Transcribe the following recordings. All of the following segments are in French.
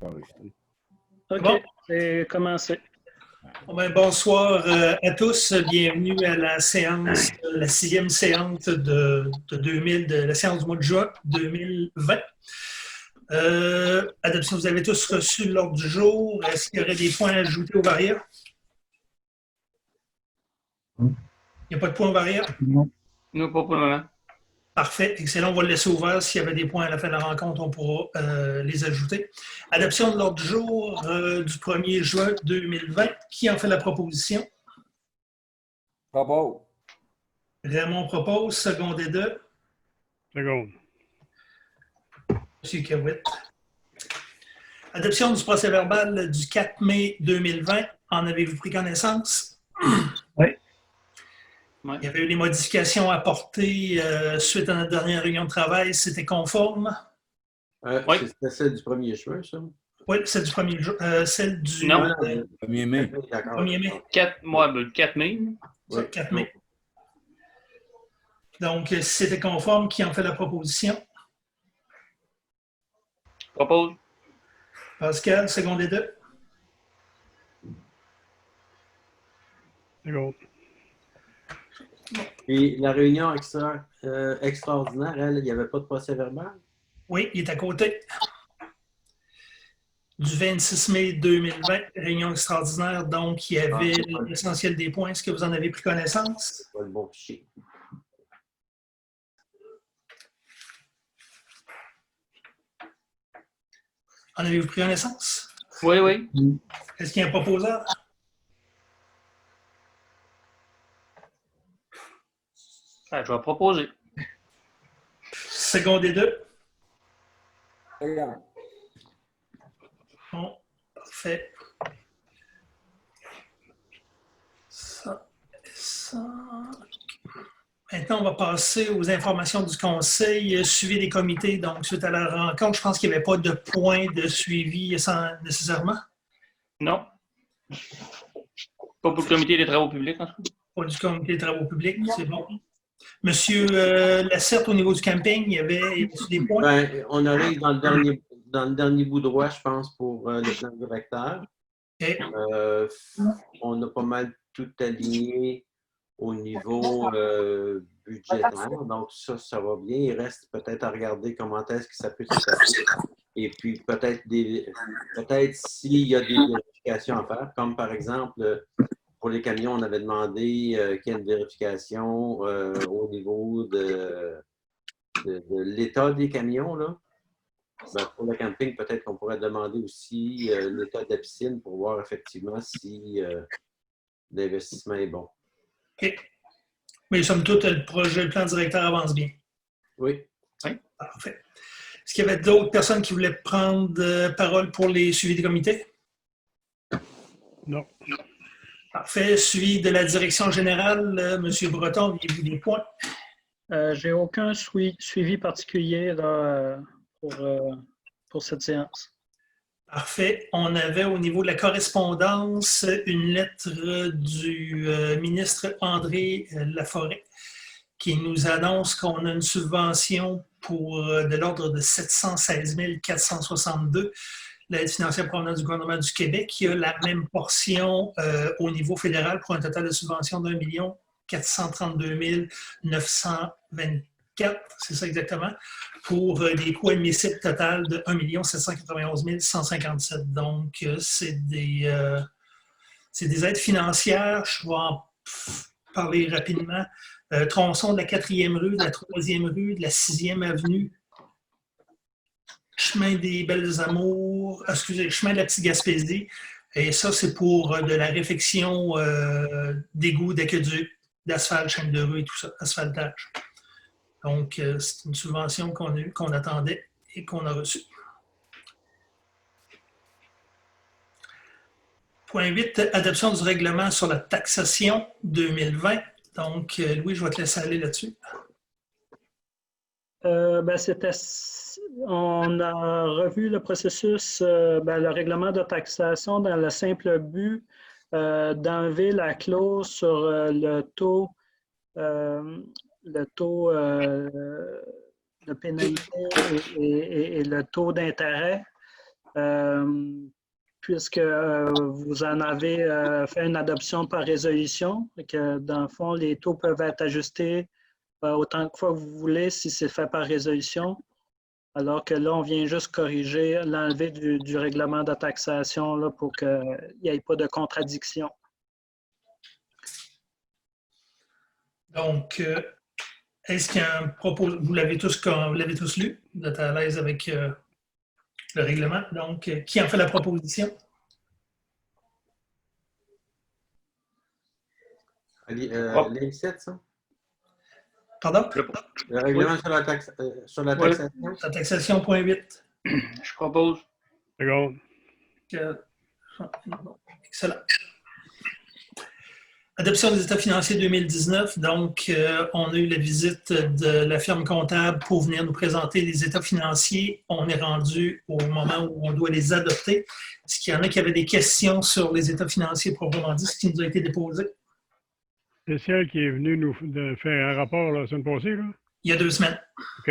enregistré. OK, Bon. c'est commencé. Bonsoir à tous. Bienvenue à la séance, la 6e séance de la séance du mois de juin 2020. Adoption, vous avez tous reçu l'ordre du jour. Est-ce qu'il y aurait des points à ajouter aux variables? Il n'y a pas de points aux variables? Non. Non, pas pour le moment. Parfait, excellent. On va le laisser ouvert. S'il y avait des points à la fin de la rencontre, on pourra les ajouter. Adoption de l'ordre du jour du 1er juin 2020. Qui en fait la proposition? Propos. Raymond propose, secondé de Seconde. M. Kawit. Adoption du procès-verbal du 4 mai 2020. En avez-vous pris connaissance? Oui. Ouais. Il y avait eu des modifications apportées suite à notre dernière réunion de travail. C'était conforme? Oui. C'était celle du 1er juin, ça? Oui, c'est du 1er jour. Celle du Non. 1er mai. D'accord. 1er mai. 4 mai. Ça, 4 mai. Donc, si c'était conforme, qui en fait la proposition? Propose. Pascal, secondé de Seconde. Et la réunion extraordinaire, elle, il n'y avait pas de procès verbal? Oui, il est à côté. Du 26 mai 2020, réunion extraordinaire, donc il y avait l'essentiel des points. Est-ce que vous en avez pris connaissance? Pas le bon fichier. En avez-vous pris connaissance? Oui, oui. Est-ce qu'il y a un proposeur? Je vais proposer. Secondé de? Bon, parfait. Ça et ça. Maintenant, on va passer aux informations du conseil, suivi des comités. Donc, suite à la rencontre, je pense qu'il n'y avait pas de point de suivi nécessairement. Non. Pas pour le comité des travaux publics, en tout cas. Pas du comité des travaux publics, c'est bon. Monsieur Lacerte, au niveau du camping, il y avait des points? Ben, on arrive dans le dernier bout droit, je pense, pour le plan directeur. Okay. On a pas mal tout aligné au niveau budgétaire. Donc, ça va bien. Il reste peut-être à regarder comment est-ce que ça peut se passer. Et puis, peut-être s'il y a des vérifications à faire, comme par exemple, pour les camions, on avait demandé qu'il y ait une vérification au niveau de l'état des camions, là. Ben, pour le camping, peut-être qu'on pourrait demander aussi l'état de la piscine pour voir effectivement si l'investissement est bon. OK. Mais somme toute, le plan directeur avance bien. Oui. Oui. Parfait. Est-ce qu'il y avait d'autres personnes qui voulaient prendre parole pour les suivis des comités? Non. Parfait. Suivi de la direction générale, M. Breton, avez-vous des points? J'ai aucun suivi particulier là, pour cette séance. Parfait. On avait au niveau de la correspondance une lettre du ministre André Laforêt qui nous annonce qu'on a une subvention de l'ordre de 716 462, l'aide financière provenant du gouvernement du Québec, qui a la même portion au niveau fédéral pour un total de subvention d'1 432 924, c'est ça exactement, pour des coûts admissibles total de 1 791 157. Donc, c'est des aides financières. Je vais en parler rapidement. Tronçon de la 4e rue, de la 3e rue, de la 6e avenue, chemin des Belles Amours, chemin de la Petite Gaspésie. Et ça, c'est pour de la réfection d'égouts, d'aqueducs, d'asphalte, chaîne de rue et tout ça, asphaltage. Donc, c'est une subvention qu'on attendait et qu'on a reçue. Point 8, adoption du règlement sur la taxation 2020. Donc, Louis, je vais te laisser aller là-dessus. On a revu le processus, le règlement de taxation dans le simple but d'enlever la clause sur le taux de pénalité et le taux d'intérêt puisque vous en avez fait une adoption par résolution, et que dans le fond, les taux peuvent être ajustés autant de fois que vous voulez si c'est fait par résolution, alors que là, on vient juste corriger, l'enlever du règlement de taxation là, pour qu'il n'y ait pas de contradiction. Donc, est-ce qu'il y a un propos, vous l'avez tous lu, vous êtes à l'aise avec le règlement. Donc, qui en fait la proposition? Les 7, ça? Pardon? Le règlement sur la taxation? La taxation, point 8. Je propose. Seconde. Excellent. Adoption des états financiers 2019. Donc, on a eu la visite de la firme comptable pour venir nous présenter les états financiers. On est rendu au moment où on doit les adopter. Est-ce qu'il y en a qui avaient des questions sur les états financiers proprement dit, ce qui nous a été déposé? C'est celle qui est venue nous faire un rapport la semaine passée, là? Il y a 2 semaines. OK.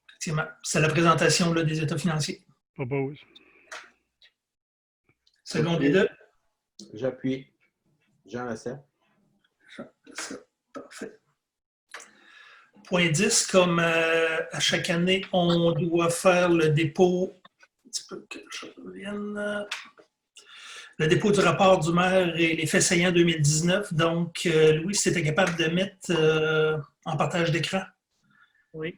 Effectivement. C'est la présentation là, des états financiers. Propose. Seconde et 2. J'appuie. Jean Lasserre. Parfait. Point 10, comme à chaque année, on doit faire le dépôt. Un petit peu que je revienne. Le dépôt du rapport du maire et les faits saillants 2019. Donc, Louis, si tu étais capable de mettre en partage d'écran. Oui.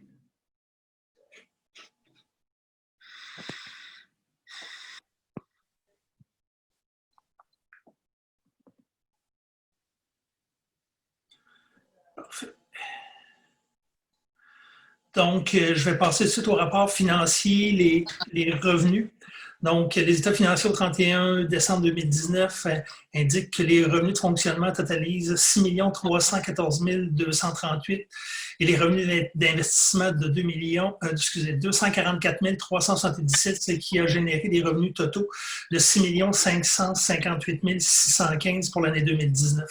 Parfait. Donc, je vais passer tout de suite au rapport financier, les revenus. Donc, les états financiers au 31 décembre 2019 indiquent que les revenus de fonctionnement totalisent 6 314 238 et les revenus d'investissement de 244 377, ce qui a généré des revenus totaux de 6 558 615 pour l'année 2019.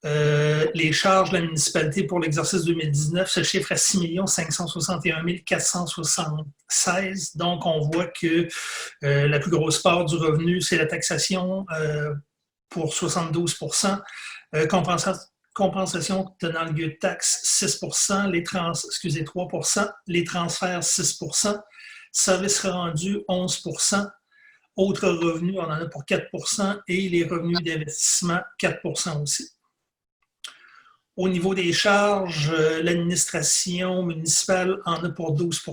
Les charges de la municipalité pour l'exercice 2019 se chiffrent à 6 561 476. Donc, on voit que la plus grosse part du revenu, c'est la taxation pour 72 compensation tenant lieu de taxe 6 3 les transferts 6 services rendus 11 autres revenus, on en a pour 4 et les revenus d'investissement 4 aussi. Au niveau des charges, l'administration municipale en a pour 12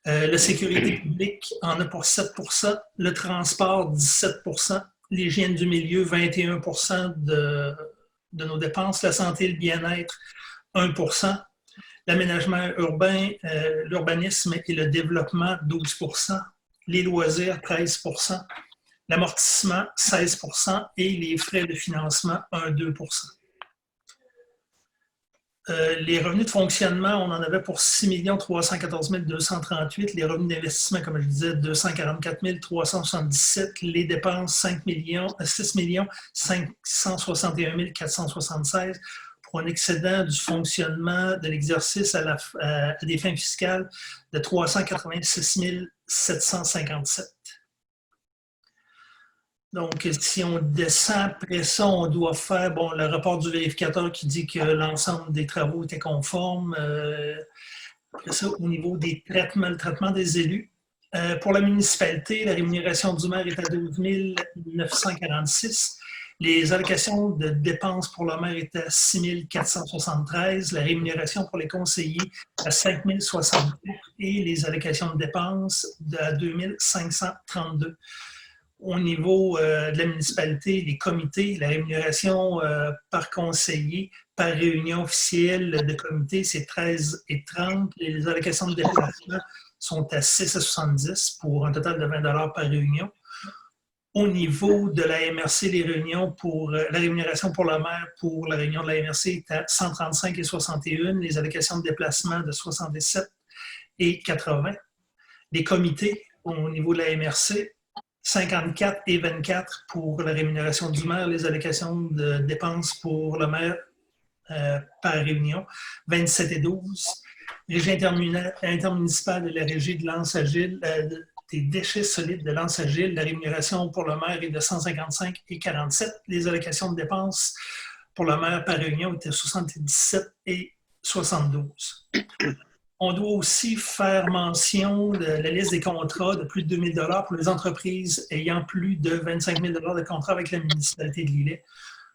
la sécurité publique en a pour 7 le transport 17 l'hygiène du milieu 21 de nos dépenses, la santé et le bien-être 1 l'aménagement urbain, l'urbanisme et le développement 12 les loisirs 13 l'amortissement 16 et les frais de financement 1-2 les revenus de fonctionnement, on en avait pour 6 314 238. Les revenus d'investissement, comme je disais, 244 377. Les dépenses, 6 561 476 pour un excédent du fonctionnement de l'exercice à des fins fiscales de 386 757. Donc, si on descend après ça, on doit faire le rapport du vérificateur qui dit que l'ensemble des travaux étaient conformes. Après ça, au niveau des traitements, le traitement des élus. Pour la municipalité, la rémunération du maire est à 12 946. Les allocations de dépenses pour le maire étaient à 6 473. La rémunération pour les conseillers à 5 060 et les allocations de dépenses à 2 532. Au niveau de la municipalité, les comités, la rémunération par conseiller, par réunion officielle de comité, c'est 13,30. Les allocations de déplacement sont à 6,70 pour un total de 20 $ par réunion. Au niveau de la MRC, les réunions pour la rémunération pour le maire pour la réunion de la MRC est à 135,61. Les allocations de déplacement de 67,80. Les comités, au niveau de la MRC, 54,24 pour la rémunération du maire, les allocations de dépenses pour le maire par réunion, 27,12. Régie intermunicipale de la régie de Lance Agile, des déchets solides de Lance-Agile. La rémunération pour le maire est de 155 et 47. Les allocations de dépenses pour le maire par réunion étaient 77 et 72. On doit aussi faire mention de la liste des contrats de plus de 2 000 $ pour les entreprises ayant plus de 25 000 $ de contrats avec la municipalité de Lillet.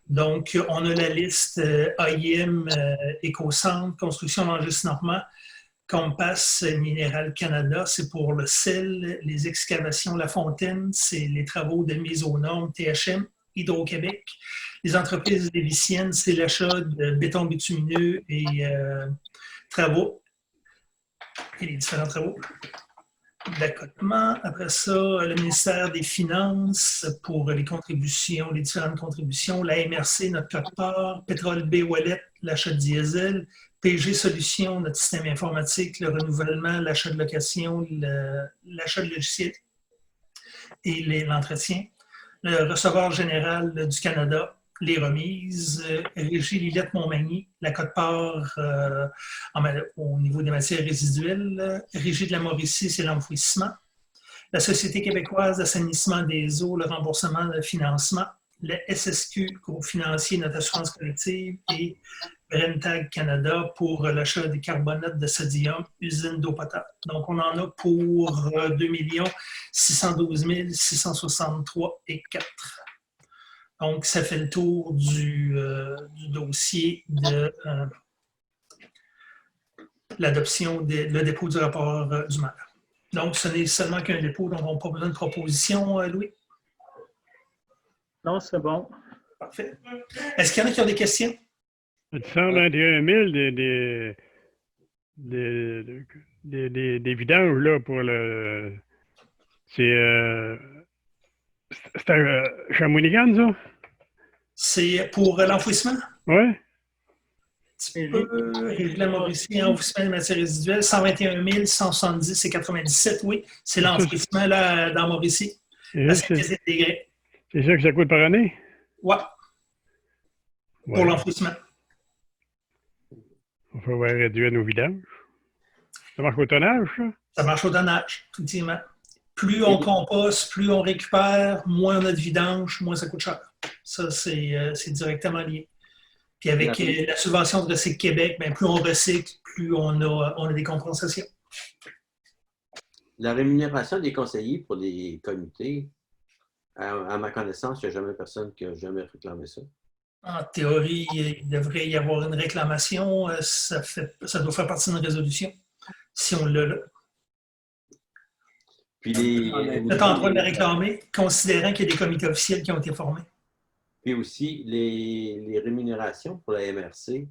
Donc, on a la liste AIM, Écocentre, Construction Langis Normand, Compass, Minéral Canada, c'est pour le sel, les excavations La Fontaine, c'est les travaux de mise aux normes, THM, Hydro-Québec. Les entreprises léviciennes, c'est l'achat de béton bitumineux et travaux, et les différents travaux d'accotement. Après ça, le ministère des Finances pour les contributions, les différentes contributions, la MRC, notre code-part, Pétrole B Wallet, l'achat de diesel, PG Solutions, notre système informatique, le renouvellement, l'achat de location, l'achat de logiciels et l'entretien. Le receveur général du Canada, les remises, Régie Lillette-Montmagny, la quote-part au niveau des matières résiduelles, Régie de la Mauricie, c'est l'enfouissement, la Société québécoise d'assainissement des eaux, le remboursement de financement, le SSQ, groupe financier, notre assurance collective, et Brentag Canada pour l'achat des carbonates de sodium, usine d'eau potable. Donc, on en a pour 2 612 663 et 4. Donc, ça fait le tour du dossier de l'adoption, le dépôt du rapport du maire. Donc, ce n'est seulement qu'un dépôt, donc on n'a pas besoin de proposition, Louis? Non, c'est bon. Parfait. Est-ce qu'il y en a qui ont des questions? 121 000 des vidanges là, pour le. C'est à Shawinigan, ça? C'est pour l'enfouissement? Oui? Régie de la Mauricie, enfouissement des matières résiduelles, 121 170 et 97, oui. C'est l'enfouissement là, dans Mauricie. C'est ça que ça coûte par année? Oui. Ouais. Pour l'enfouissement. On va réduire nos vidanges. Ça marche au tonnage, ça? Ça marche au tonnage, effectivement. Plus on composte, plus on récupère, moins on a de vidange, moins ça coûte cher. Ça, c'est directement lié. Puis avec la subvention de Recycle Québec, bien, plus on recycle, plus on a des compensations. La rémunération des conseillers pour les comités, à ma connaissance, il n'y a jamais personne qui a jamais réclamé ça. En théorie, il devrait y avoir une réclamation. Ça doit faire partie d'une résolution, si on l'a là. Puis vous êtes en droit de la réclamer, considérant qu'il y a des comités officiels qui ont été formés. Puis aussi, les rémunérations pour la MRC,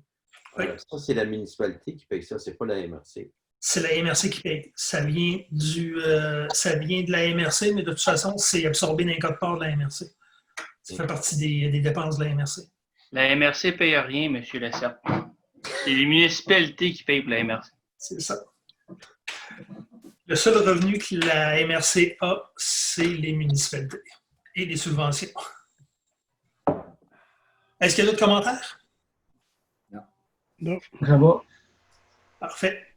oui. Ça, c'est la municipalité qui paye ça, c'est pas la MRC. C'est la MRC qui paye. Ça vient de la MRC, mais de toute façon, c'est absorbé dans les codes-part de la MRC. Ça fait partie des dépenses de la MRC. La MRC ne paye rien, M. Lessard. C'est les municipalités qui payent pour la MRC. C'est ça. Le seul revenu que la MRC a, c'est les municipalités et les subventions. Est-ce qu'il y a d'autres commentaires? Non. Ça va. Parfait.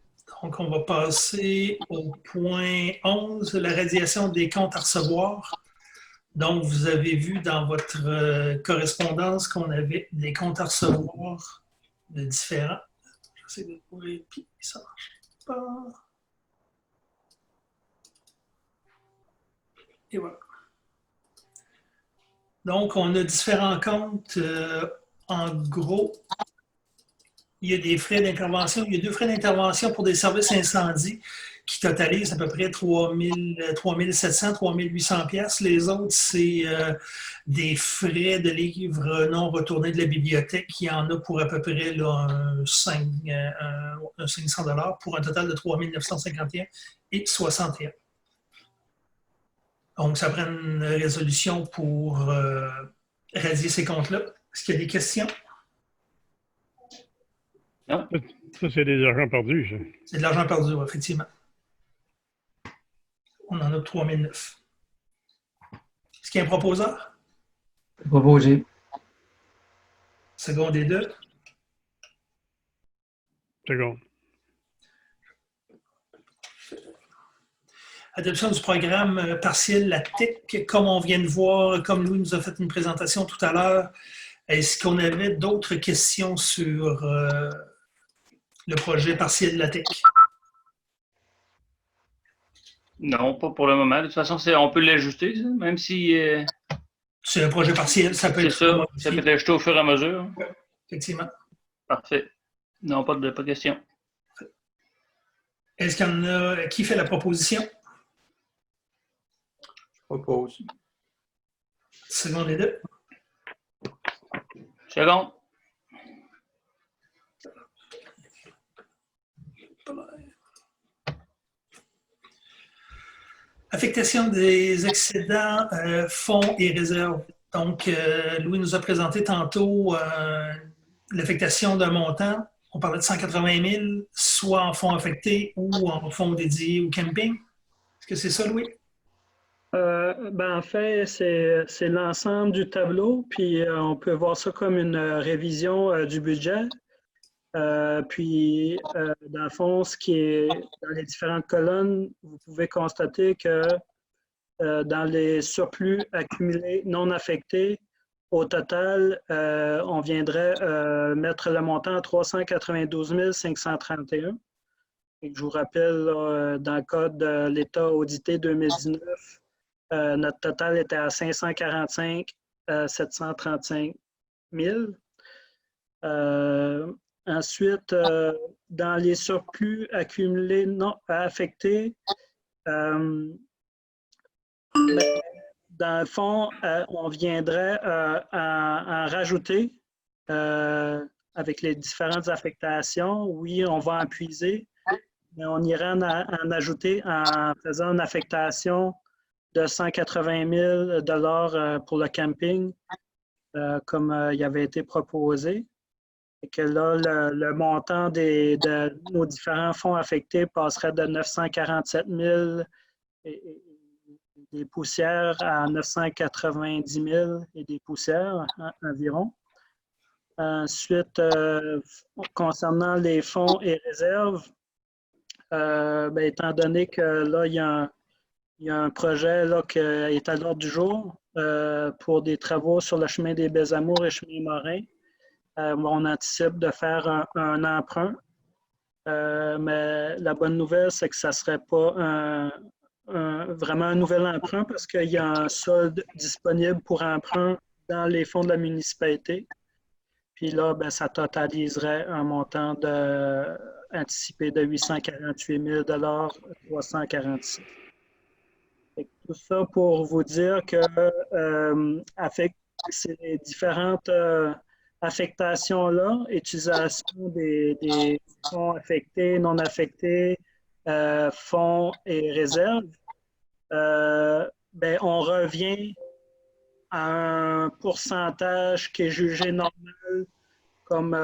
Donc, on va passer au point 11, la radiation des comptes à recevoir. Donc, vous avez vu dans votre correspondance qu'on avait des comptes à recevoir de différents. J'essaie de trouver, puis ça ne marche pas. Et voilà. Donc, on a différents comptes. En gros, il y a des frais d'intervention. Il y a 2 frais d'intervention pour des services incendies qui totalisent à peu près 3 700, 3 800 $. Les autres, c'est des frais de livres non retournés de la bibliothèque. Il y en a pour à peu près là, un 500 $ pour un total de 3 951 et 61. Donc, ça prend une résolution pour radier ces comptes-là. Est-ce qu'il y a des questions? Non. Ça, c'est des argents perdus, ça. C'est de l'argent perdu, effectivement. On en a 3 900. Est-ce qu'il y a un proposeur? Proposé. Seconde et 2. Seconde. Adoption du programme partiel La TEC, comme on vient de voir, comme Louis nous a fait une présentation tout à l'heure. Est-ce qu'on avait d'autres questions sur le projet partiel La TEC? Non, pas pour le moment. De toute façon, on peut l'ajuster, ça, même si C'est un projet partiel, ça peut c'est être ça, modifié. ça peut être ajusté au fur et à mesure. Effectivement. Parfait. Non, pas de question. Est-ce qu'il y en a qui fait la proposition? Je propose. Seconde et deux. Second. Affectation des excédents, fonds et réserves. Donc, Louis nous a présenté tantôt l'affectation d'un montant. On parlait de 180 000, soit en fonds affectés ou en fonds dédiés au camping. Est-ce que c'est ça, Louis? En fait, c'est l'ensemble du tableau, puis on peut voir ça comme une révision du budget. Dans le fond, ce qui est dans les différentes colonnes, vous pouvez constater que dans les surplus accumulés non affectés, au total, on viendrait mettre le montant à 392 531. Et je vous rappelle, dans le cadre de l'État audité 2019, notre total était à 545 735 000. Ensuite, dans les surplus accumulés non affectés, dans le fond, on viendrait en rajouter avec les différentes affectations. Oui, on va en puiser, mais on irait en ajouter en faisant une affectation de 180 000 $ pour le camping, comme il avait été proposé. Et que là, le montant de nos différents fonds affectés passerait de 947 000 et des poussières à 990 000 et des poussières environ. Ensuite, concernant les fonds et réserves, étant donné que là, il y a un projet là, qui est à l'ordre du jour pour des travaux sur le chemin des Belles-Amours et chemin Morin. On anticipe de faire un emprunt, mais la bonne nouvelle, c'est que ça ne serait pas vraiment un nouvel emprunt parce qu'il y a un solde disponible pour emprunt dans les fonds de la municipalité. Puis là, ça totaliserait un montant anticipé de 848 346. Tout ça pour vous dire que avec ces différentes affectation-là, utilisation des fonds affectés, non affectés, fonds et réserves, on revient à un pourcentage qui est jugé normal comme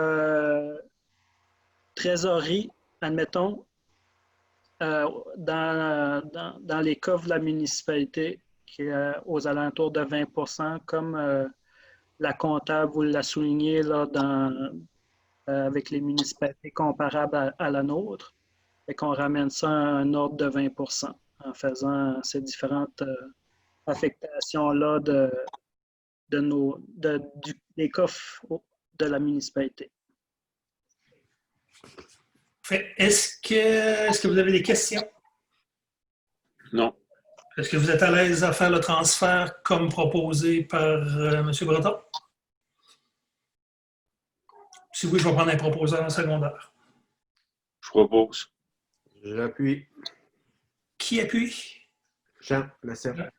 trésorerie, admettons, dans les coffres de la municipalité, qui est aux alentours de 20 % comme la comptable vous l'a souligné là, avec les municipalités comparables à la nôtre, et qu'on ramène ça à un ordre de 20 % en faisant ces différentes affectations-là des coffres de la municipalité. Est-ce que vous avez des questions? Non. Est-ce que vous êtes à l'aise à faire le transfert comme proposé par M. Breton? Si oui, je vais prendre un proposeur en secondaire. Je propose. J'appuie. Qui appuie? Jean Lacerte.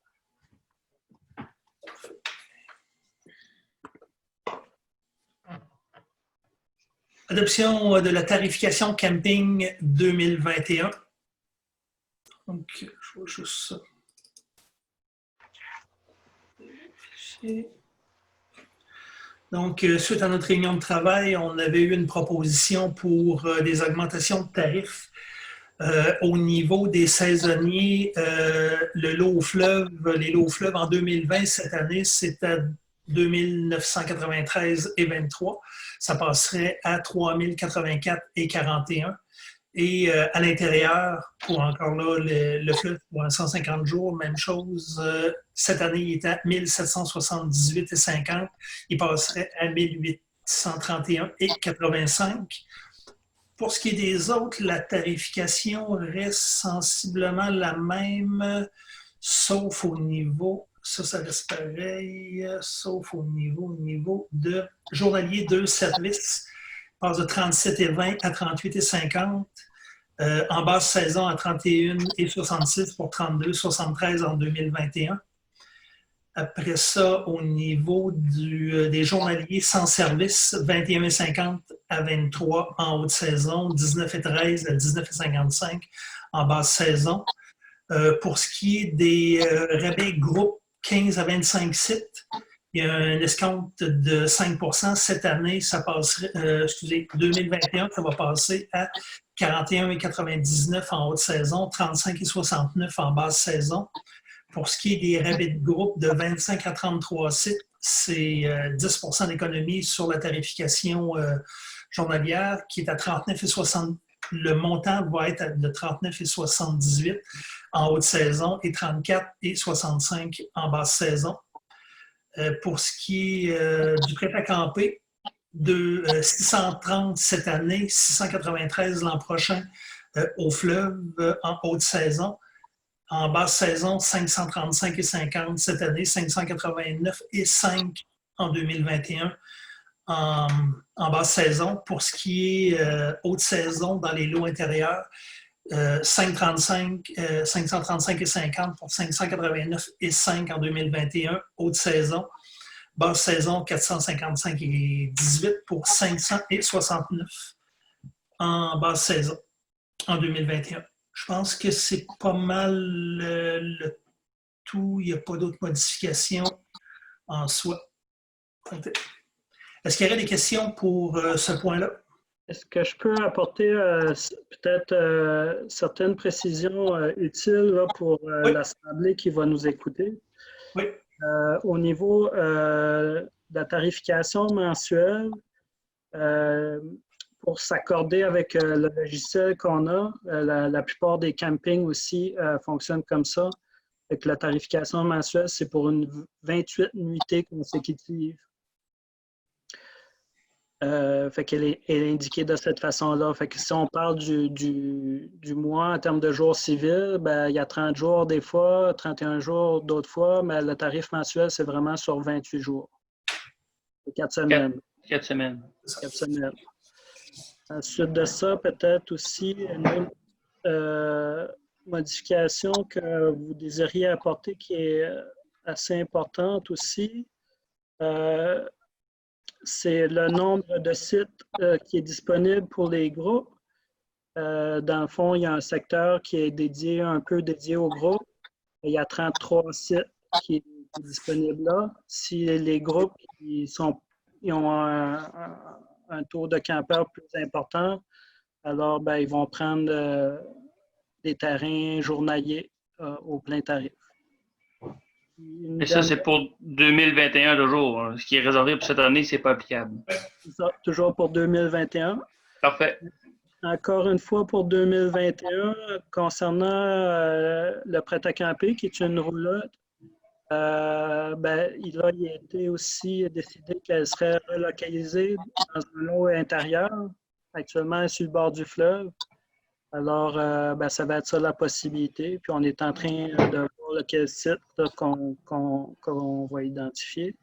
Adoption de la tarification camping 2021. Donc, je vois juste ça. Donc, suite à notre réunion de travail, on avait eu une proposition pour des augmentations de tarifs au niveau des saisonniers. Les lots au fleuve en 2020, cette année, c'est à 2 993 et 23. Ça passerait à 3 084 et 41. Et à l'intérieur, pour encore là, le fleuve pour 150 jours, même chose. Cette année, il est à 1778,50. Il passerait à 1831,85. Pour ce qui est des autres, la tarification reste sensiblement la même, sauf au niveau, ça reste pareil, sauf au niveau de journalier de service. Passe de 37,20 à 38,50. En basse saison à 31,66 pour 32,73 en 2021. Après ça, au niveau des journaliers sans service, 21,50 à 23 en haute saison, 19,13 à 19,55 en basse saison. Pour ce qui est des rabais groupe 15 à 25 sites, il y a un escompte de 5 %. Cette année, ça passerait, 2021, ça va passer à 41,99 en haute saison, 35,69 en basse saison. Pour ce qui est des rabais de groupe de 25 à 33 sites, c'est 10 % d'économie sur la tarification journalière qui est à 39,60. Le montant va être de 39,78 en haute saison et 34,65 en basse saison. Pour ce qui est du prêt à camper, de 630 cette année, 693 l'an prochain au fleuve en haute saison. En basse saison, 535,50 cette année, 589,5 en 2021 en basse saison. Pour ce qui est haute saison dans les lots intérieurs, 535,50 pour 589,5 en 2021, haute saison. Basse saison, 455,18 pour 569 en basse saison en 2021. Je pense que c'est pas mal le tout. Il n'y a pas d'autres modifications en soi. Est-ce qu'il y aurait des questions pour ce point-là? Est-ce que je peux apporter peut-être certaines précisions utiles là, pour Oui. l'Assemblée qui va nous écouter? Oui. Au niveau de la tarification mensuelle, pour s'accorder avec le logiciel qu'on a, la plupart des campings aussi fonctionnent comme ça. Avec la tarification mensuelle, c'est pour une 28 nuitées consécutives. Fait qu'elle est indiquée de cette façon-là. Fait que si on parle du mois en termes de jours civils, ben, il y a 30 jours des fois, 31 jours d'autres fois, mais le tarif mensuel, c'est vraiment sur 28 jours. 4 semaines. 4 semaines. 4 semaines. Ensuite de ça, peut-être aussi une autre modification que vous désiriez apporter qui est assez importante aussi. C'est le nombre de sites qui est disponible pour les groupes. Dans le fond, il y a un secteur qui est un peu dédié aux groupes. Il y a 33 sites qui est disponible là. Si les groupes ils ont un taux de campeurs plus important, alors ben, ils vont prendre des terrains journaliers au plein tarif. Et ça, c'est pour 2021 toujours. Hein. Ce qui est réservé pour cette année, c'est pas applicable. C'est ça, toujours pour 2021. Parfait. Encore une fois, pour 2021, concernant le prêt à camper, qui est une roulotte, ben, il a été aussi décidé qu'elle serait relocalisée dans un lot intérieur, actuellement sur le bord du fleuve. Alors, ben, ça va être ça la possibilité. Puis, on est en train de voir lequel site qu'on va identifier.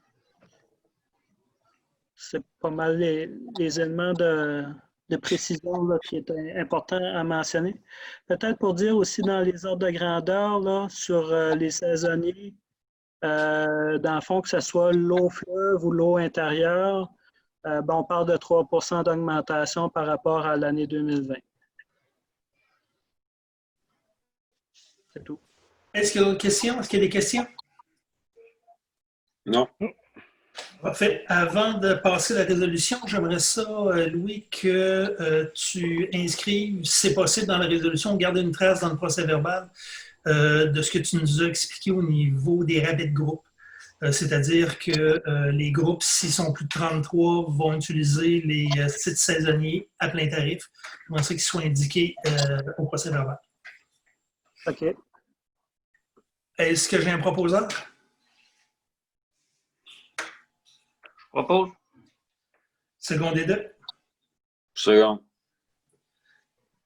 C'est pas mal les éléments de précision là, qui est important à mentionner. Peut-être pour dire aussi dans les ordres de grandeur, là, sur les saisonniers, dans le fond, que ce soit l'eau fleuve ou l'eau intérieure, ben, on parle de 3 % d'augmentation par rapport à l'année 2020. C'est tout. Est-ce qu'il y a d'autres questions? Est-ce qu'il y a des questions? Non. Parfait. Avant de passer à la résolution, j'aimerais ça, Louis, que tu inscrives, si c'est possible, dans la résolution, garder une trace dans le procès-verbal de ce que tu nous as expliqué au niveau des rabais de groupe. C'est-à-dire que les groupes, s'ils sont plus de 33, vont utiliser les sites saisonniers à plein tarif. J'aimerais ça qu'ils soient indiqués au procès-verbal. OK. Est-ce que j'ai un proposeur? Je propose. Second des deux. Second.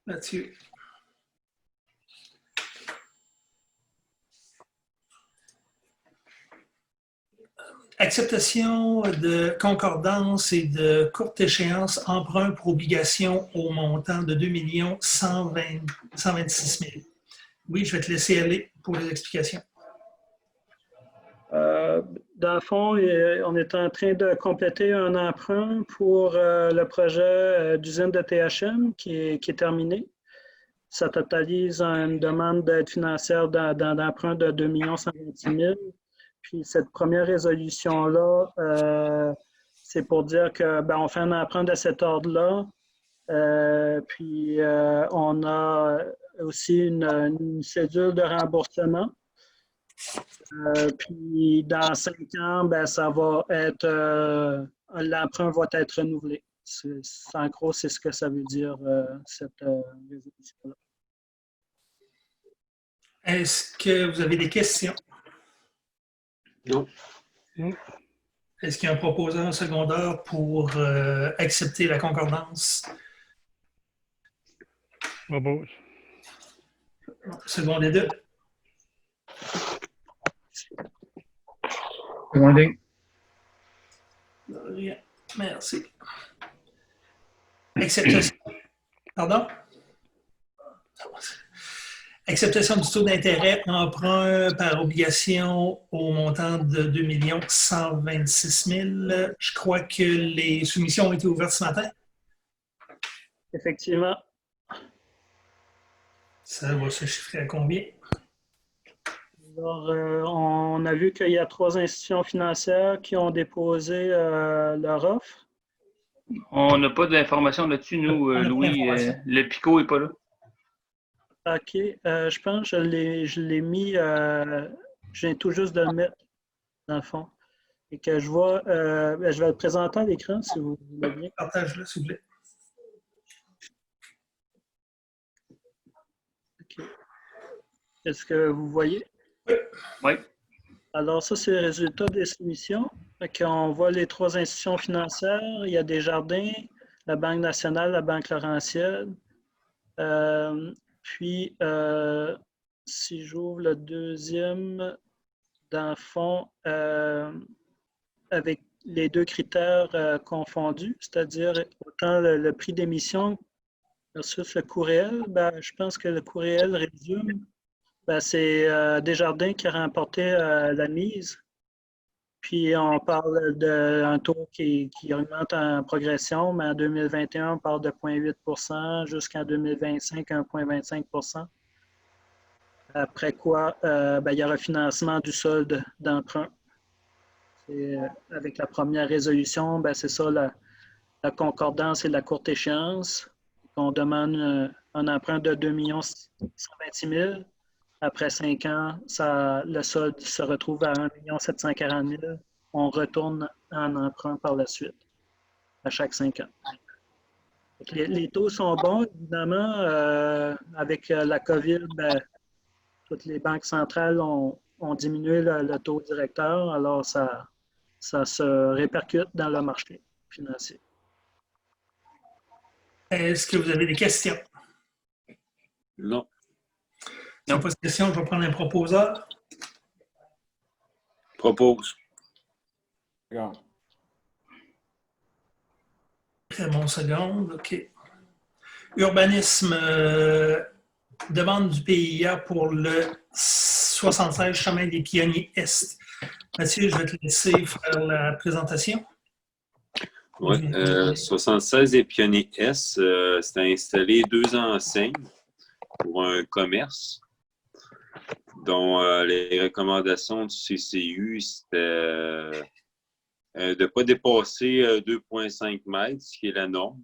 Mathieu. Acceptation de concordance et de courte échéance, emprunt pour obligation au montant de 2 126 000. Oui, je vais te laisser aller pour les explications. Dans le fond, on est en train de compléter un emprunt pour le projet d'usine de THM qui est terminé. Ça totalise une demande d'aide financière d'emprunt de 2 126 000. Puis cette première résolution-là, c'est pour dire que on fait un emprunt de cet ordre-là. Puis on a aussi une cédule de remboursement. Puis dans 5 ans, ça va être l'emprunt va être renouvelé. En gros, c'est ce que ça veut dire, cette résolution-là. Est-ce que vous avez des questions? Non. Est-ce qu'il y a un proposeur secondaire pour accepter la concordance? Je propose. Second des deux. Secondé. Rien. Merci. Acceptation. Pardon? Acceptation du taux d'intérêt emprunt par obligation au montant de 2 126 000. Je crois que les soumissions ont été ouvertes ce matin. Effectivement. Ça va se chiffrer à combien? Alors, on a vu qu'il y a 3 institutions financières qui ont déposé leur offre. On n'a pas d'informations là-dessus, nous, On n'a pas Louis. d'informations. Le PICO n'est pas là. OK. Je pense que je l'ai mis, je viens tout juste de le mettre, dans le fond. Et que je vois, je vais le présenter à l'écran si vous voulez bien. Partage-le, s'il vous plaît. OK. Est-ce que vous voyez? Oui. Alors, ça, c'est le résultat des soumissions. On voit les 3 institutions financières. Il y a Desjardins, la Banque nationale, la Banque Laurentienne. Puis, si j'ouvre le deuxième, dans le fond, avec les 2 critères confondus, c'est-à-dire autant le prix d'émission versus le coût réel, je pense que le coût réel résume. C'est Desjardins qui a remporté la mise. Puis on parle d'un taux qui augmente en progression, mais en 2021, on parle de 0,8 jusqu'en 2025, 1,25 %. Après quoi, il y aura financement du solde d'emprunt. Avec la première résolution, c'est ça, la concordance et la courte échéance. On demande un emprunt de 2 126 000. Après 5 ans, le solde se retrouve à 1 740 000. On retourne en emprunt par la suite, à chaque 5 ans. Les taux sont bons, évidemment. Avec la COVID, toutes les banques centrales ont diminué le taux directeur, alors ça se répercute dans le marché financier. Est-ce que vous avez des questions? Non. Si n'y a pas de questions, je vais prendre un proposeur. Propose. Très bon seconde, OK. Urbanisme, demande du PIA pour le 76 chemin des Pionniers Est. Mathieu, je vais te laisser faire la présentation. Oui, 76 des Pionniers S, c'était installé 2 enseignes pour un commerce, dont les recommandations du CCU, c'était de ne pas dépasser 2,5 mètres, ce qui est la norme.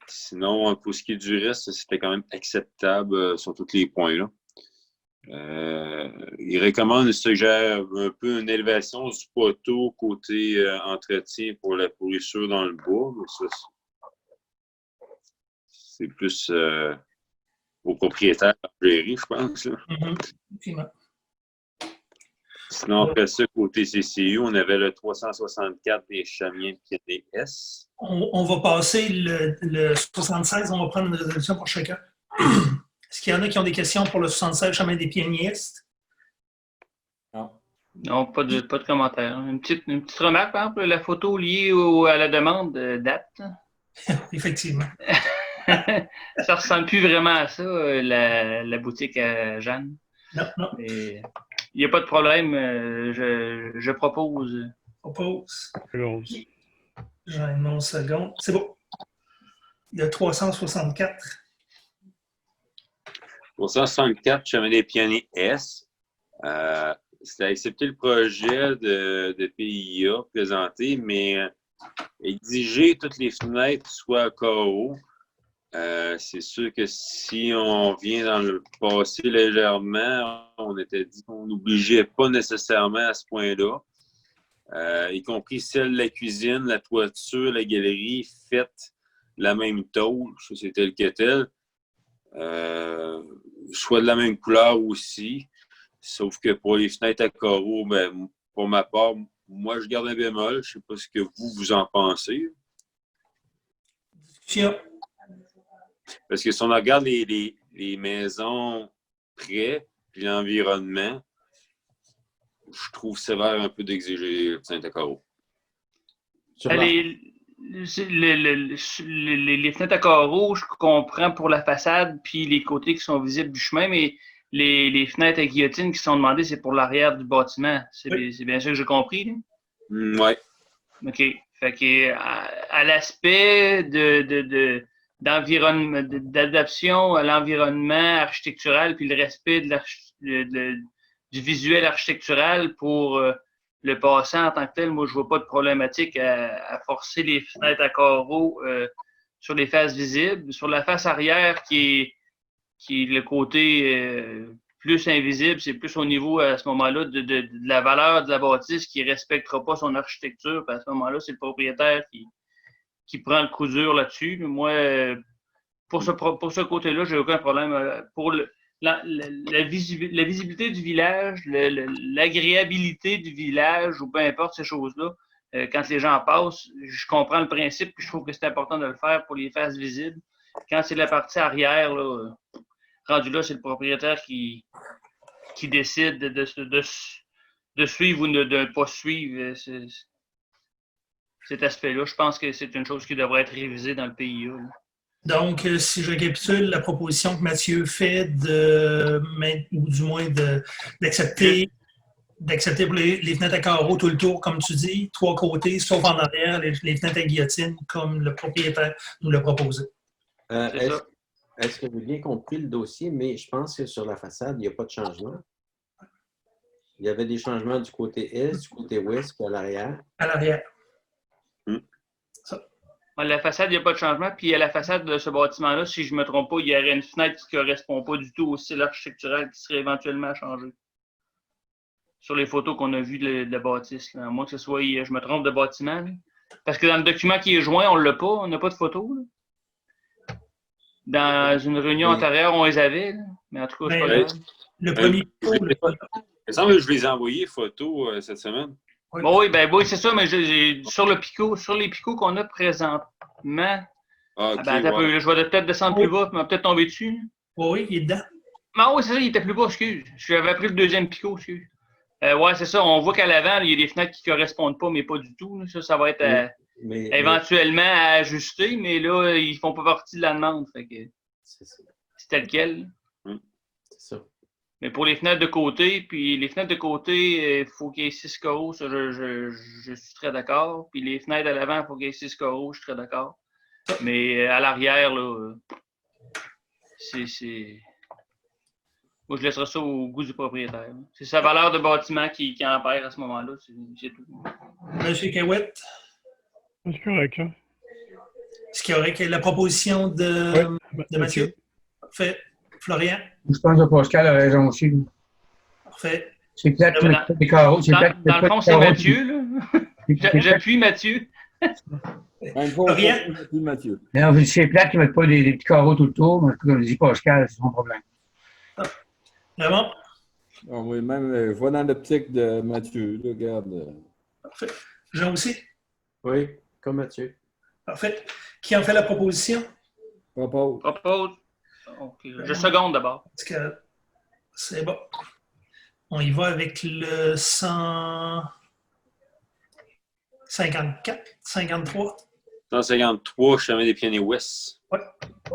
Sinon, pour ce qui est du reste, c'était quand même acceptable sur tous les points-là. Il recommande, il suggère un peu une élévation du poteau côté entretien pour la pourrissure dans le bois. Mais ça, c'est plus aux propriétaires à gérer, je pense. Effectivement. Sinon, après ça, côté CCU, on avait le 364 des Chamiens Pieds S. On va passer le 76, on va prendre une résolution pour chacun. Est-ce qu'il y en a qui ont des questions pour le 76 Chemin des Pionniers Est? Non, pas de commentaire. Une petite remarque, par exemple, la photo liée à la demande date. Effectivement. Ça ressemble plus vraiment à ça, la boutique à Jeanne. Non. Il n'y a pas de problème. Je propose. Propose. Bon. J'en ai une seconde. C'est bon. Il y a 364. 364, Chemin des Pionniers S. C'était accepter le projet de PIA présenté, mais exiger toutes les fenêtres soient à carreaux. C'est sûr que si on vient dans le passé légèrement, on était dit qu'on n'obligeait pas nécessairement à ce point-là. Y compris celle de la cuisine, la toiture, la galerie, faites la même tôle, ça c'était le kettle. Soit de la même couleur aussi. Sauf que pour les fenêtres à carreaux, ben, pour ma part, moi je garde un bémol. Je ne sais pas ce que vous en pensez. Discussion. Parce que si on regarde les maisons près, puis l'environnement, je trouve sévère un peu d'exiger les fenêtres à carreaux. Les fenêtres à carreaux, je comprends pour la façade puis les côtés qui sont visibles du chemin, mais les fenêtres à guillotine qui sont demandées, c'est pour l'arrière du bâtiment. C'est bien ça que j'ai compris? Oui. OK. Fait que à l'aspect d'adaptation à l'environnement architectural puis le respect du visuel architectural pour le passant en tant que tel, moi, je vois pas de problématique à forcer les fenêtres à carreaux sur les faces visibles. Sur la face arrière, qui est le côté plus invisible, c'est plus au niveau, à ce moment-là, de la valeur de la bâtisse qui ne respectera pas son architecture. Puis à ce moment-là, c'est le propriétaire qui prend le coup dur là-dessus. Moi, pour ce côté-là, j'ai aucun problème. Pour la visibilité du village, l'agréabilité du village, ou peu importe ces choses-là, quand les gens passent, je comprends le principe, puis je trouve que c'est important de le faire pour les faces visibles. Quand c'est la partie arrière, là, rendu là, c'est le propriétaire qui décide de suivre ou de ne pas suivre cet aspect-là. Je pense que c'est une chose qui devrait être révisée dans le PIA. Là. Donc, si je récapitule la proposition que Mathieu fait ou du moins d'accepter pour les fenêtres à carreaux tout le tour, comme tu dis, 3 côtés, sauf en arrière, les fenêtres à guillotine, comme le propriétaire nous l'a proposé. Est-ce que j'ai bien compris le dossier, mais je pense que sur la façade, il n'y a pas de changement. Il y avait des changements du côté est, du côté ouest, puis à l'arrière. À l'arrière. La façade, il n'y a pas de changement. Puis à la façade de ce bâtiment-là, si je ne me trompe pas, il y aurait une fenêtre qui ne correspond pas du tout au style architectural qui serait éventuellement à changer. Sur les photos qu'on a vues de la bâtisse. Là. À moins que ce soit, je me trompe de bâtiment. Là. Parce que dans le document qui est joint, on ne l'a pas. On n'a pas de photos. Là. Dans une réunion antérieure, on les avait. Là. Mais en tout cas, c'est pas grave. Le premier Il me semble que je les ai envoyés photos cette semaine. Bon, oui, c'est ça, mais sur les picots qu'on a présentement, je vais peut-être descendre plus bas, puis m'a peut-être tomber dessus. Oui, il est dedans. Non, oui, c'est ça, il était plus bas, excuse. J'avais pris le deuxième picot, excuse. Ouais, c'est ça, on voit qu'à l'avant, il y a des fenêtres qui ne correspondent pas, mais pas du tout. Ça va être éventuellement à ajuster, mais là, ils ne font pas partie de la demande. Fait que c'est tel quel. C'est ça. Mais pour les fenêtres de côté, puis les fenêtres de côté, il faut qu'il y ait 6 carreaux, ça, je suis très d'accord. Puis les fenêtres à l'avant, il faut qu'il y ait 6 carreaux, je suis très d'accord. Mais à l'arrière, là, c'est... Moi, je laisserai ça au goût du propriétaire. C'est sa valeur de bâtiment qui en perd à ce moment-là, c'est tout. Monsieur Kawet? C'est correct, ça. Est-ce qu'il y aurait la proposition de Mathieu? Fait Florian? Je pense que Pascal a raison aussi. Parfait. C'est plate qu'il ne mette pas des carreaux. C'est plate qu'il Dans mette le pas fond, des c'est carreaux. Mathieu, là. J'appuie Mathieu. Florian? Mathieu. Non, c'est plate qu'ils ne mettent pas des petits carreaux tout le tour, mais comme dit Pascal, c'est son problème. Vraiment? Oui, même, je vois dans l'optique de Mathieu. Là, regarde. Parfait. Jean aussi? Oui, comme Mathieu. Parfait. Qui en fait la proposition? Propose. Propose. OK. Je seconde d'abord. Parce que c'est bon. On y va avec le 154, 53. 153, chemin des Pionniers Ouest. Oui,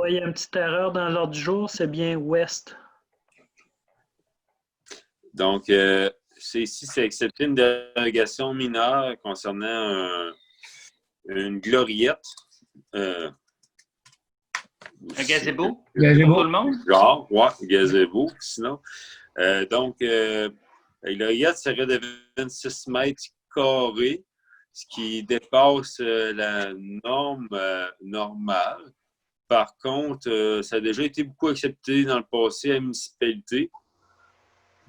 il y a une petite erreur dans l'ordre du jour, c'est bien ouest. Donc, ici, c'est accepter une dérogation mineure concernant une gloriette. Un gazebo? Gazebo. Pour tout le monde? Genre, ouais, gazebo, sinon. Donc, la gloriette serait de 26 mètres carrés, ce qui dépasse la norme normale. Par contre, ça a déjà été beaucoup accepté dans le passé à la municipalité.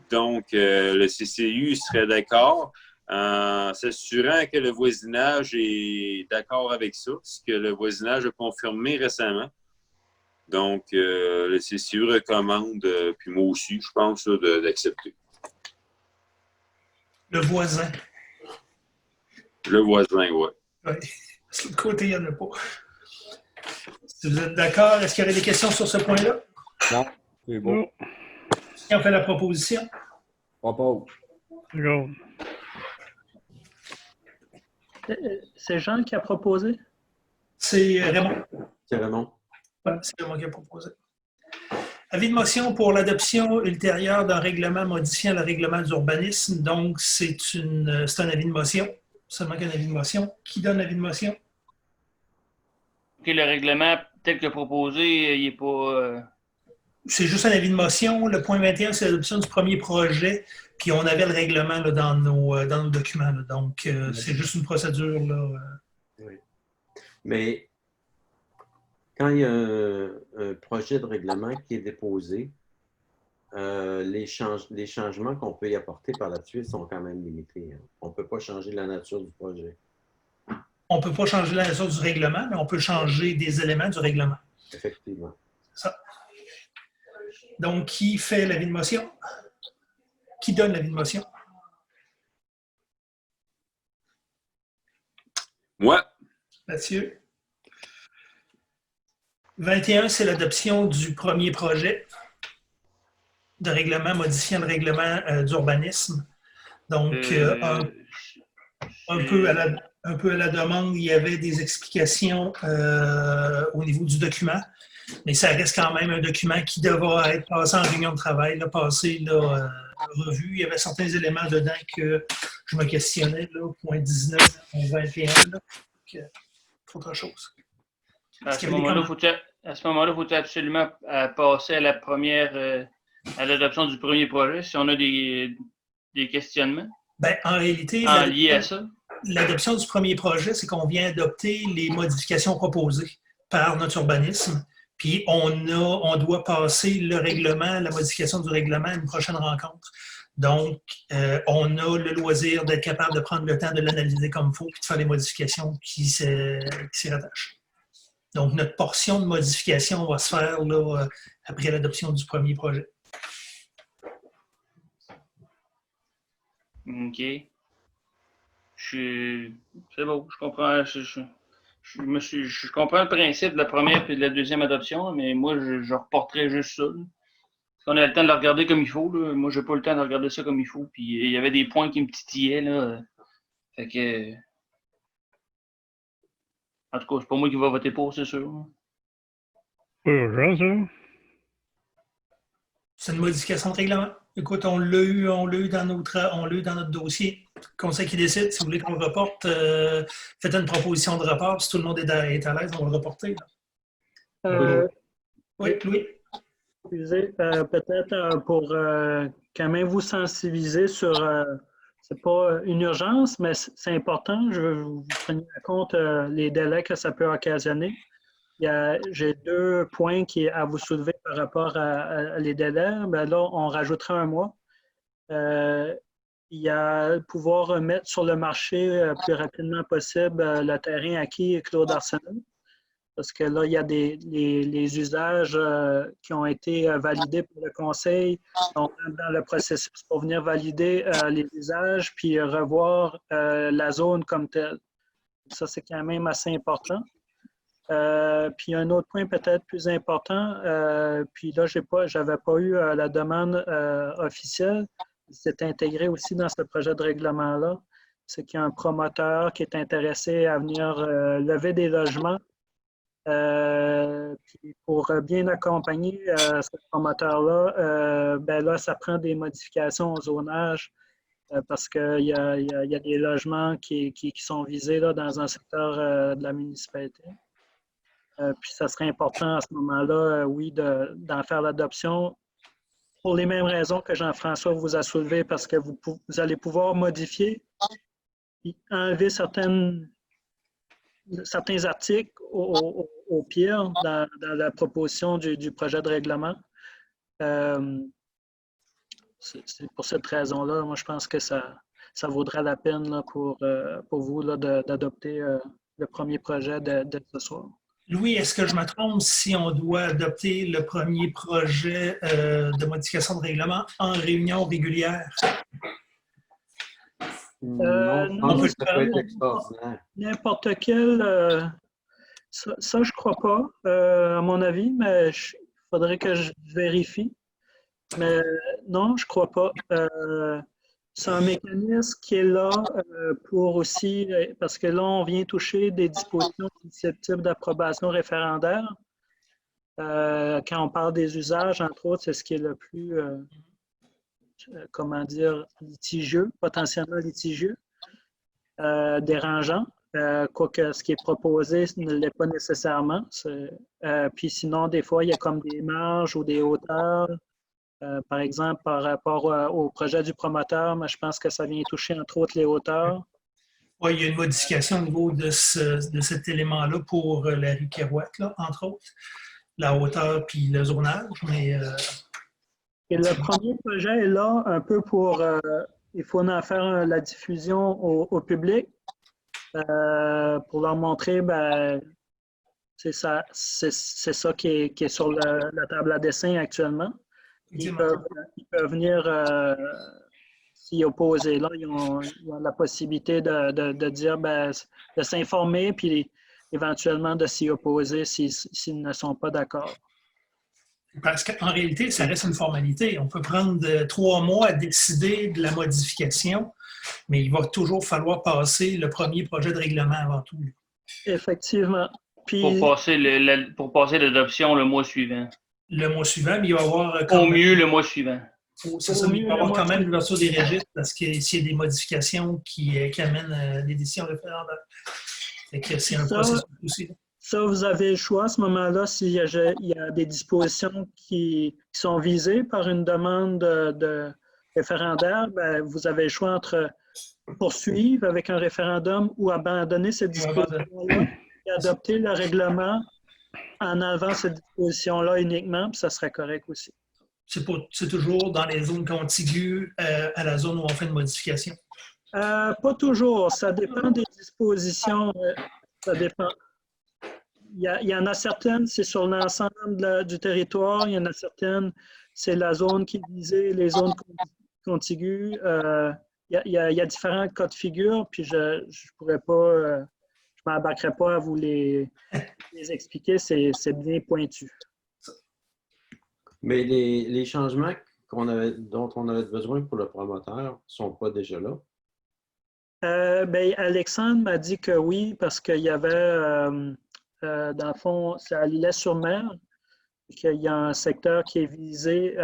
Donc, le CCU serait d'accord en s'assurant que le voisinage est d'accord avec ça, ce que le voisinage a confirmé récemment. Donc, le CCU recommande, puis moi aussi, je pense, d'accepter. Le voisin. Le voisin, oui. Oui. Parce que de l'autre côté, il n'y en a pas. Si vous êtes d'accord, est-ce qu'il y aurait des questions sur ce point-là? Non, c'est bon. Oh, Qui en fait la proposition? Propose. seconde. C'est Jean qui a proposé? C'est Raymond. C'est Raymond. Voilà, c'est Raymond qui a proposé. Avis de motion pour l'adoption ultérieure d'un règlement modifiant le règlement d'urbanisme. Donc, c'est un avis de motion. Seulement qu'un avis de motion. Qui donne l'avis de motion? OK, le règlement tel que proposé, il n'est pas... C'est juste un avis de motion. Le point 21, c'est l'adoption du premier projet. Puis on avait le règlement là, dans nos documents. Là. Donc, c'est juste une procédure. Là. Oui. Mais quand il y a un projet de règlement qui est déposé, les changements qu'on peut y apporter par la suite sont quand même limités. Hein. On ne peut pas changer la nature du projet. On ne peut pas changer la nature du règlement, mais on peut changer des éléments du règlement. Effectivement. Ça. Donc, qui fait l'avis de motion? Qui donne l'avis de motion? Moi, Mathieu. 21, c'est l'adoption du premier projet de règlement modifiant le règlement d'urbanisme. Donc, un peu à la demande, il y avait des explications au niveau du document, mais ça reste quand même un document qui devra être passé en réunion de travail, là, passé là, revue. Il y avait certains éléments dedans que je me questionnais, là, au point 19, au 21, là, autre chose. À ce moment-là, il faut absolument passer à la première, à l'adoption du premier projet, si on a des questionnements Ben, en réalité, liés à ça. L'adoption du premier projet, c'est qu'on vient adopter les modifications proposées par notre urbanisme. Puis on doit passer le règlement, la modification du règlement à une prochaine rencontre. Donc, on a le loisir d'être capable de prendre le temps de l'analyser comme il faut puis de faire les modifications qui s'y rattachent. Donc, notre portion de modification va se faire là, après l'adoption du premier projet. OK. C'est bon, je comprends. Je comprends le principe de la première et de la deuxième adoption, mais moi, je reporterais juste ça. Parce qu'on a le temps de le regarder comme il faut. Là. Moi, j'ai pas le temps de regarder ça comme il faut. Puis il y avait des points qui me titillaient. Là. Fait que. En tout cas, c'est pas moi qui va voter pour, c'est sûr. Pas urgent, ça. C'est une modification de règlement. Écoute, on l'a eu dans notre dossier. Conseil qui décide, si vous voulez qu'on le reporte, faites une proposition de report. Si tout le monde est à l'aise, on va le reporter. Oui, Louis. Excusez, peut-être pour quand même vous sensibiliser sur, c'est pas une urgence, mais c'est important, je veux que vous preniez en compte les délais que ça peut occasionner. J'ai 2 points à vous soulever par rapport à les délais. Ben là, on rajoutera un mois. Il y a pouvoir mettre sur le marché plus rapidement possible le terrain acquis Claude Arsenault. Parce que là, il y a les usages qui ont été validés par le conseil. On est dans le processus pour venir valider les usages puis revoir la zone comme telle. Ça, c'est quand même assez important. Puis un autre point peut-être plus important, puis là, j'avais pas eu la demande officielle. C'est intégré aussi dans ce projet de règlement-là. C'est qu'il y a un promoteur qui est intéressé à venir lever des logements. Puis pour bien accompagner ce promoteur-là, ben là, ça prend des modifications au zonage parce qu'il y a des logements qui sont visés là, dans un secteur de la municipalité. Puis ça serait important à ce moment-là, oui, d'en faire l'adoption pour les mêmes raisons que Jean-François vous a soulevées, parce que vous allez pouvoir modifier et enlever certains articles au pire dans la proposition du projet de règlement. C'est pour cette raison-là, moi, je pense que ça vaudra la peine là, pour vous là, d'adopter le premier projet de ce soir. Louis, est-ce que je me trompe si on doit adopter le premier projet de modification de règlement en réunion régulière? Non, ça peut être extraordinaire. N'importe quel, ça je crois pas, à mon avis, mais il faudrait que je vérifie. Mais non, je crois pas. C'est un mécanisme qui est là pour aussi, parce que là, on vient toucher des dispositions susceptibles d'approbation référendaire. Quand on parle des usages, entre autres, c'est ce qui est le plus, comment dire, litigieux, potentiellement litigieux, dérangeant. Quoique ce qui est proposé ne l'est pas nécessairement. Puis sinon, des fois, il y a comme des marges ou des hauteurs. Par exemple, par rapport au projet du promoteur, mais je pense que ça vient toucher entre autres les hauteurs. Oui, il y a une modification au niveau de cet élément-là pour la rue Kerouac, là, entre autres, la hauteur puis le zonage. Mais, Et le premier projet est là un peu pour, il faut en faire la diffusion au public pour leur montrer, ben, c'est ça qui est sur la table à dessin actuellement. Ils peuvent venir s'y opposer. Là, ils ont la possibilité de dire, ben, de s'informer, puis éventuellement de s'y opposer s'ils ne sont pas d'accord. Parce qu'en réalité, ça reste une formalité. On peut prendre 3 mois à décider de la modification, mais il va toujours falloir passer le premier projet de règlement avant tout. Effectivement. Puis, pour passer l'adoption le mois suivant. Le mois suivant, mais il va y avoir... Au mieux, le mois suivant. C'est ça, mais il va y avoir quand même l'ouverture des registres parce qu'il y a des modifications qui amènent des décisions référendaires. C'est un processus aussi. Ça, vous avez le choix à ce moment-là, s'il y a des dispositions qui sont visées par une demande de référendaire, ben, vous avez le choix entre poursuivre avec un référendum ou abandonner cette disposition-là et adopter le règlement en enlevant cette disposition-là uniquement, puis ça serait correct aussi. C'est toujours dans les zones contiguës à la zone où on fait une modification? Pas toujours. Ça dépend des dispositions. Ça dépend. Il y en a certaines, c'est sur l'ensemble du territoire. Il y en a certaines, c'est la zone qui est visée, les zones contiguës. Il y a différents cas de figure, puis je pourrais pas... je ne m'embarquerai pas à vous les expliquer, c'est bien pointu. Mais les changements dont on avait besoin pour le promoteur ne sont pas déjà là? Ben, Alexandre m'a dit que oui, parce qu'il y avait, dans le fond, c'est à l'Îlet-sur-Mer, qu'il y a un secteur qui est visé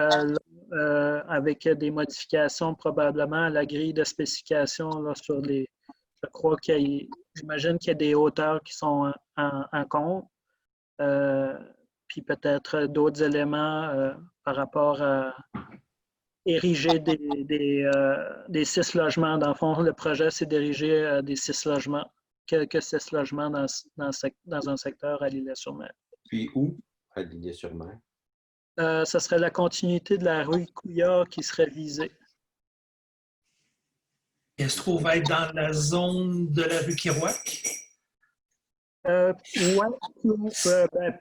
avec des modifications probablement à la grille de spécification là, sur les... Je crois j'imagine qu'il y a des hauteurs qui sont en compte, puis peut-être d'autres éléments par rapport à ériger des 6 logements. Dans le fond, le projet, c'est d'ériger des 6 logements, quelques 6 logements dans un secteur à l'Îlet-sur-Mer. Puis où à L'Île-sur-Mer? Ça serait la continuité de la rue Couillard qui serait visée. Elle se trouve être dans la zone de la rue Kirouac.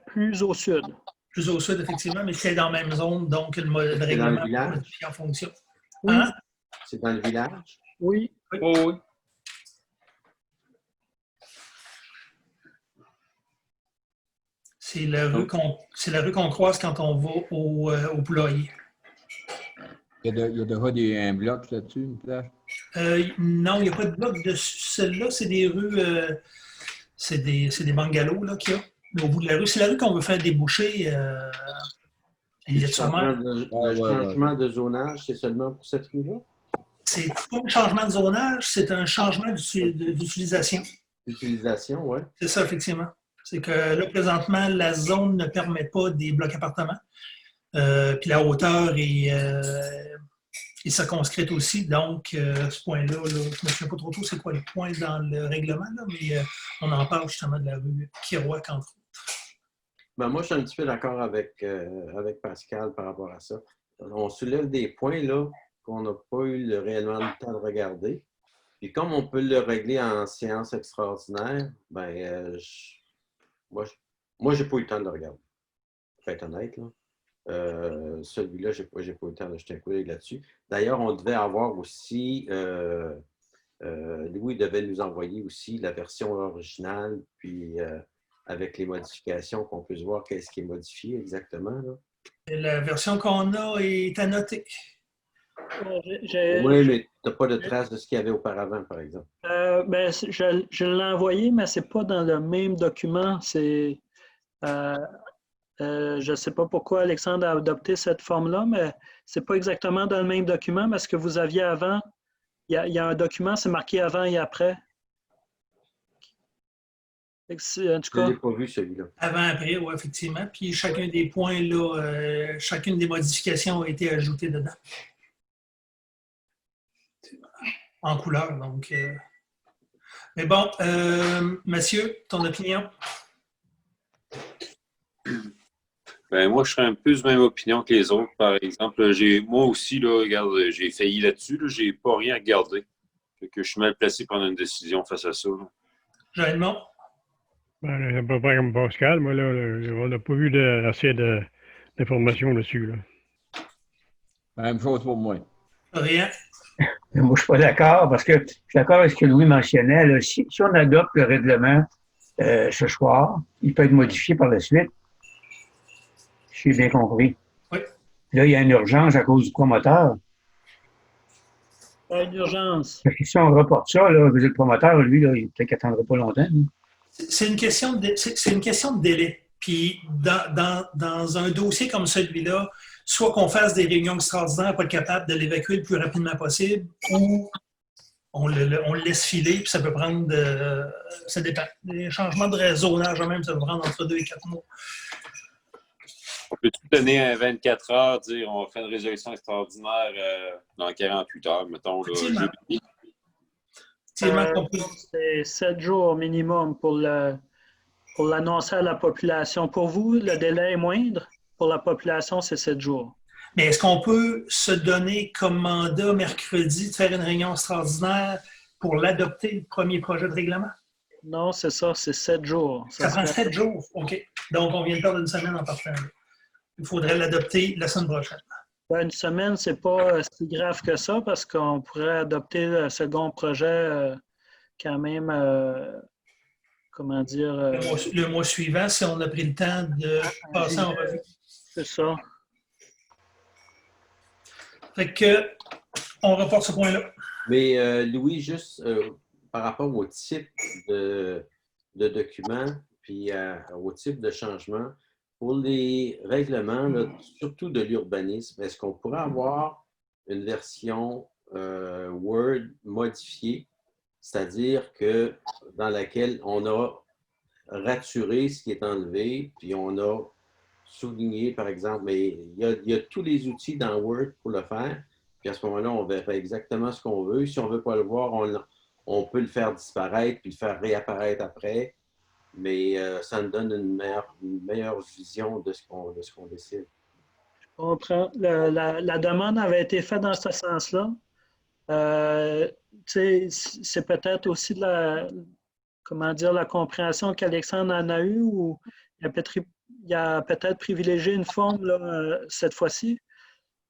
Plus au sud. Plus au sud, effectivement, mais c'est dans la même zone, donc le règlement est village? modifié en fonction. Oui. Hein? C'est dans le village? Oui. Oh, oui. C'est la rue qu'on croise quand on va au poulailler. Il y a déjà un bloc là-dessus, une plage? Non, il n'y a pas de bloc dessus. Celle-là, c'est des rues, c'est des bungalows là, qu'il y a au bout de la rue. C'est la rue qu'on veut faire déboucher. Le changement de zonage, c'est seulement pour cette rue-là? C'est pas un changement de zonage, c'est un changement d'utilisation. L'utilisation, oui. C'est ça, effectivement. C'est que là, présentement, la zone ne permet pas des blocs appartements. Puis la hauteur est circonscrite aussi. Donc, ce point-là, je ne me souviens pas trop c'est quoi le point dans le règlement, là, mais on en parle justement de la rue Kirouac, entre autres. Ben, moi, je suis un petit peu d'accord avec Pascal par rapport à ça. On soulève des points là qu'on n'a pas eu réellement le temps de regarder. Puis comme on peut le régler en séance extraordinaire, ben, moi, je n'ai pas eu le temps de le regarder. Pour être honnête, là. Celui-là, je n'ai pas eu le temps de jeter un coup d'œil là-dessus. D'ailleurs, on devait avoir aussi, Louis devait nous envoyer aussi la version originale, puis avec les modifications qu'on puisse voir qu'est-ce qui est modifié exactement. Là. La version qu'on a est annotée. Oui, mais tu n'as pas de trace de ce qu'il y avait auparavant, par exemple. Je l'ai envoyé, mais ce n'est pas dans le même document. C'est, je ne sais pas pourquoi Alexandre a adopté cette forme-là, mais ce n'est pas exactement dans le même document, mais ce que vous aviez avant, il y a un document, c'est marqué avant et après. En tout cas, je ne l'ai pas vu, celui-là. Avant-après, oui, effectivement. Puis chacun des points, là, chacune des modifications a été ajoutée dedans. En couleur, donc. Mais bon, Mathieu, ton opinion? Ben, moi, je serais un peu de la même opinion que les autres. Par exemple, moi aussi, là, regarde, j'ai failli là-dessus. Là, j'ai pas rien regardé. Fait que je suis mal placé pour prendre une décision face à ça. Jeanne-Mont? Ben, c'est pas comme Pascal. Moi, là, on n'a pas vu assez d'informations dessus. Là. Même chose pour moi. Rien. Moi, je ne suis pas d'accord parce que je suis d'accord avec ce que Louis mentionnait. Là, si on adopte le règlement ce soir, il peut être modifié par la suite. J'ai bien compris. Oui. Là, il y a une urgence à cause du promoteur. pas une urgence. Parce que si on reporte ça, là, le promoteur, lui, là, il peut-être qu'il n'attendra pas longtemps. C'est une question de délai. Puis, dans un dossier comme celui-là, soit qu'on fasse des réunions extraordinaires pour être capable de l'évacuer le plus rapidement possible, ou on le laisse filer, puis ça peut prendre, ça dépend. Les changements de raisonnage, même, ça peut prendre entre 2 et 4 mois. On peut tout donner un 24 heures, dire on fait une résolution extraordinaire dans 48 heures, mettons. Là, c'est 7 jours minimum pour l'annoncer à la population. Pour vous, le délai est moindre. Pour la population, c'est 7 jours. Mais est-ce qu'on peut se donner comme mandat mercredi de faire une réunion extraordinaire pour l'adopter, le premier projet de règlement? Non, c'est ça, c'est 7 jours. Ça prend 7 jours, OK. Donc, on vient de perdre une semaine en partant. Il faudrait l'adopter la semaine prochaine. Une semaine, c'est pas si grave que ça parce qu'on pourrait adopter le second projet quand même, comment dire... Le mois suivant, si on a pris le temps de passer en revue. C'est ça. Fait que, on reporte ce point-là. Mais Louis, juste par rapport au type de document, puis au type de changement, pour les règlements, là, surtout de l'urbanisme, est-ce qu'on pourrait avoir une version Word modifiée, c'est-à-dire que dans laquelle on a raturé ce qui est enlevé, puis on a souligné, par exemple, mais il y a tous les outils dans Word pour le faire, puis à ce moment-là, on verra exactement ce qu'on veut. Si on ne veut pas le voir, on peut le faire disparaître, puis le faire réapparaître après. mais ça nous donne une meilleure vision de ce qu'on décide. Je comprends. La demande avait été faite dans ce sens-là. C'est peut-être aussi la compréhension qu'Alexandre en a eue ou il a peut-être privilégié une forme là, cette fois-ci.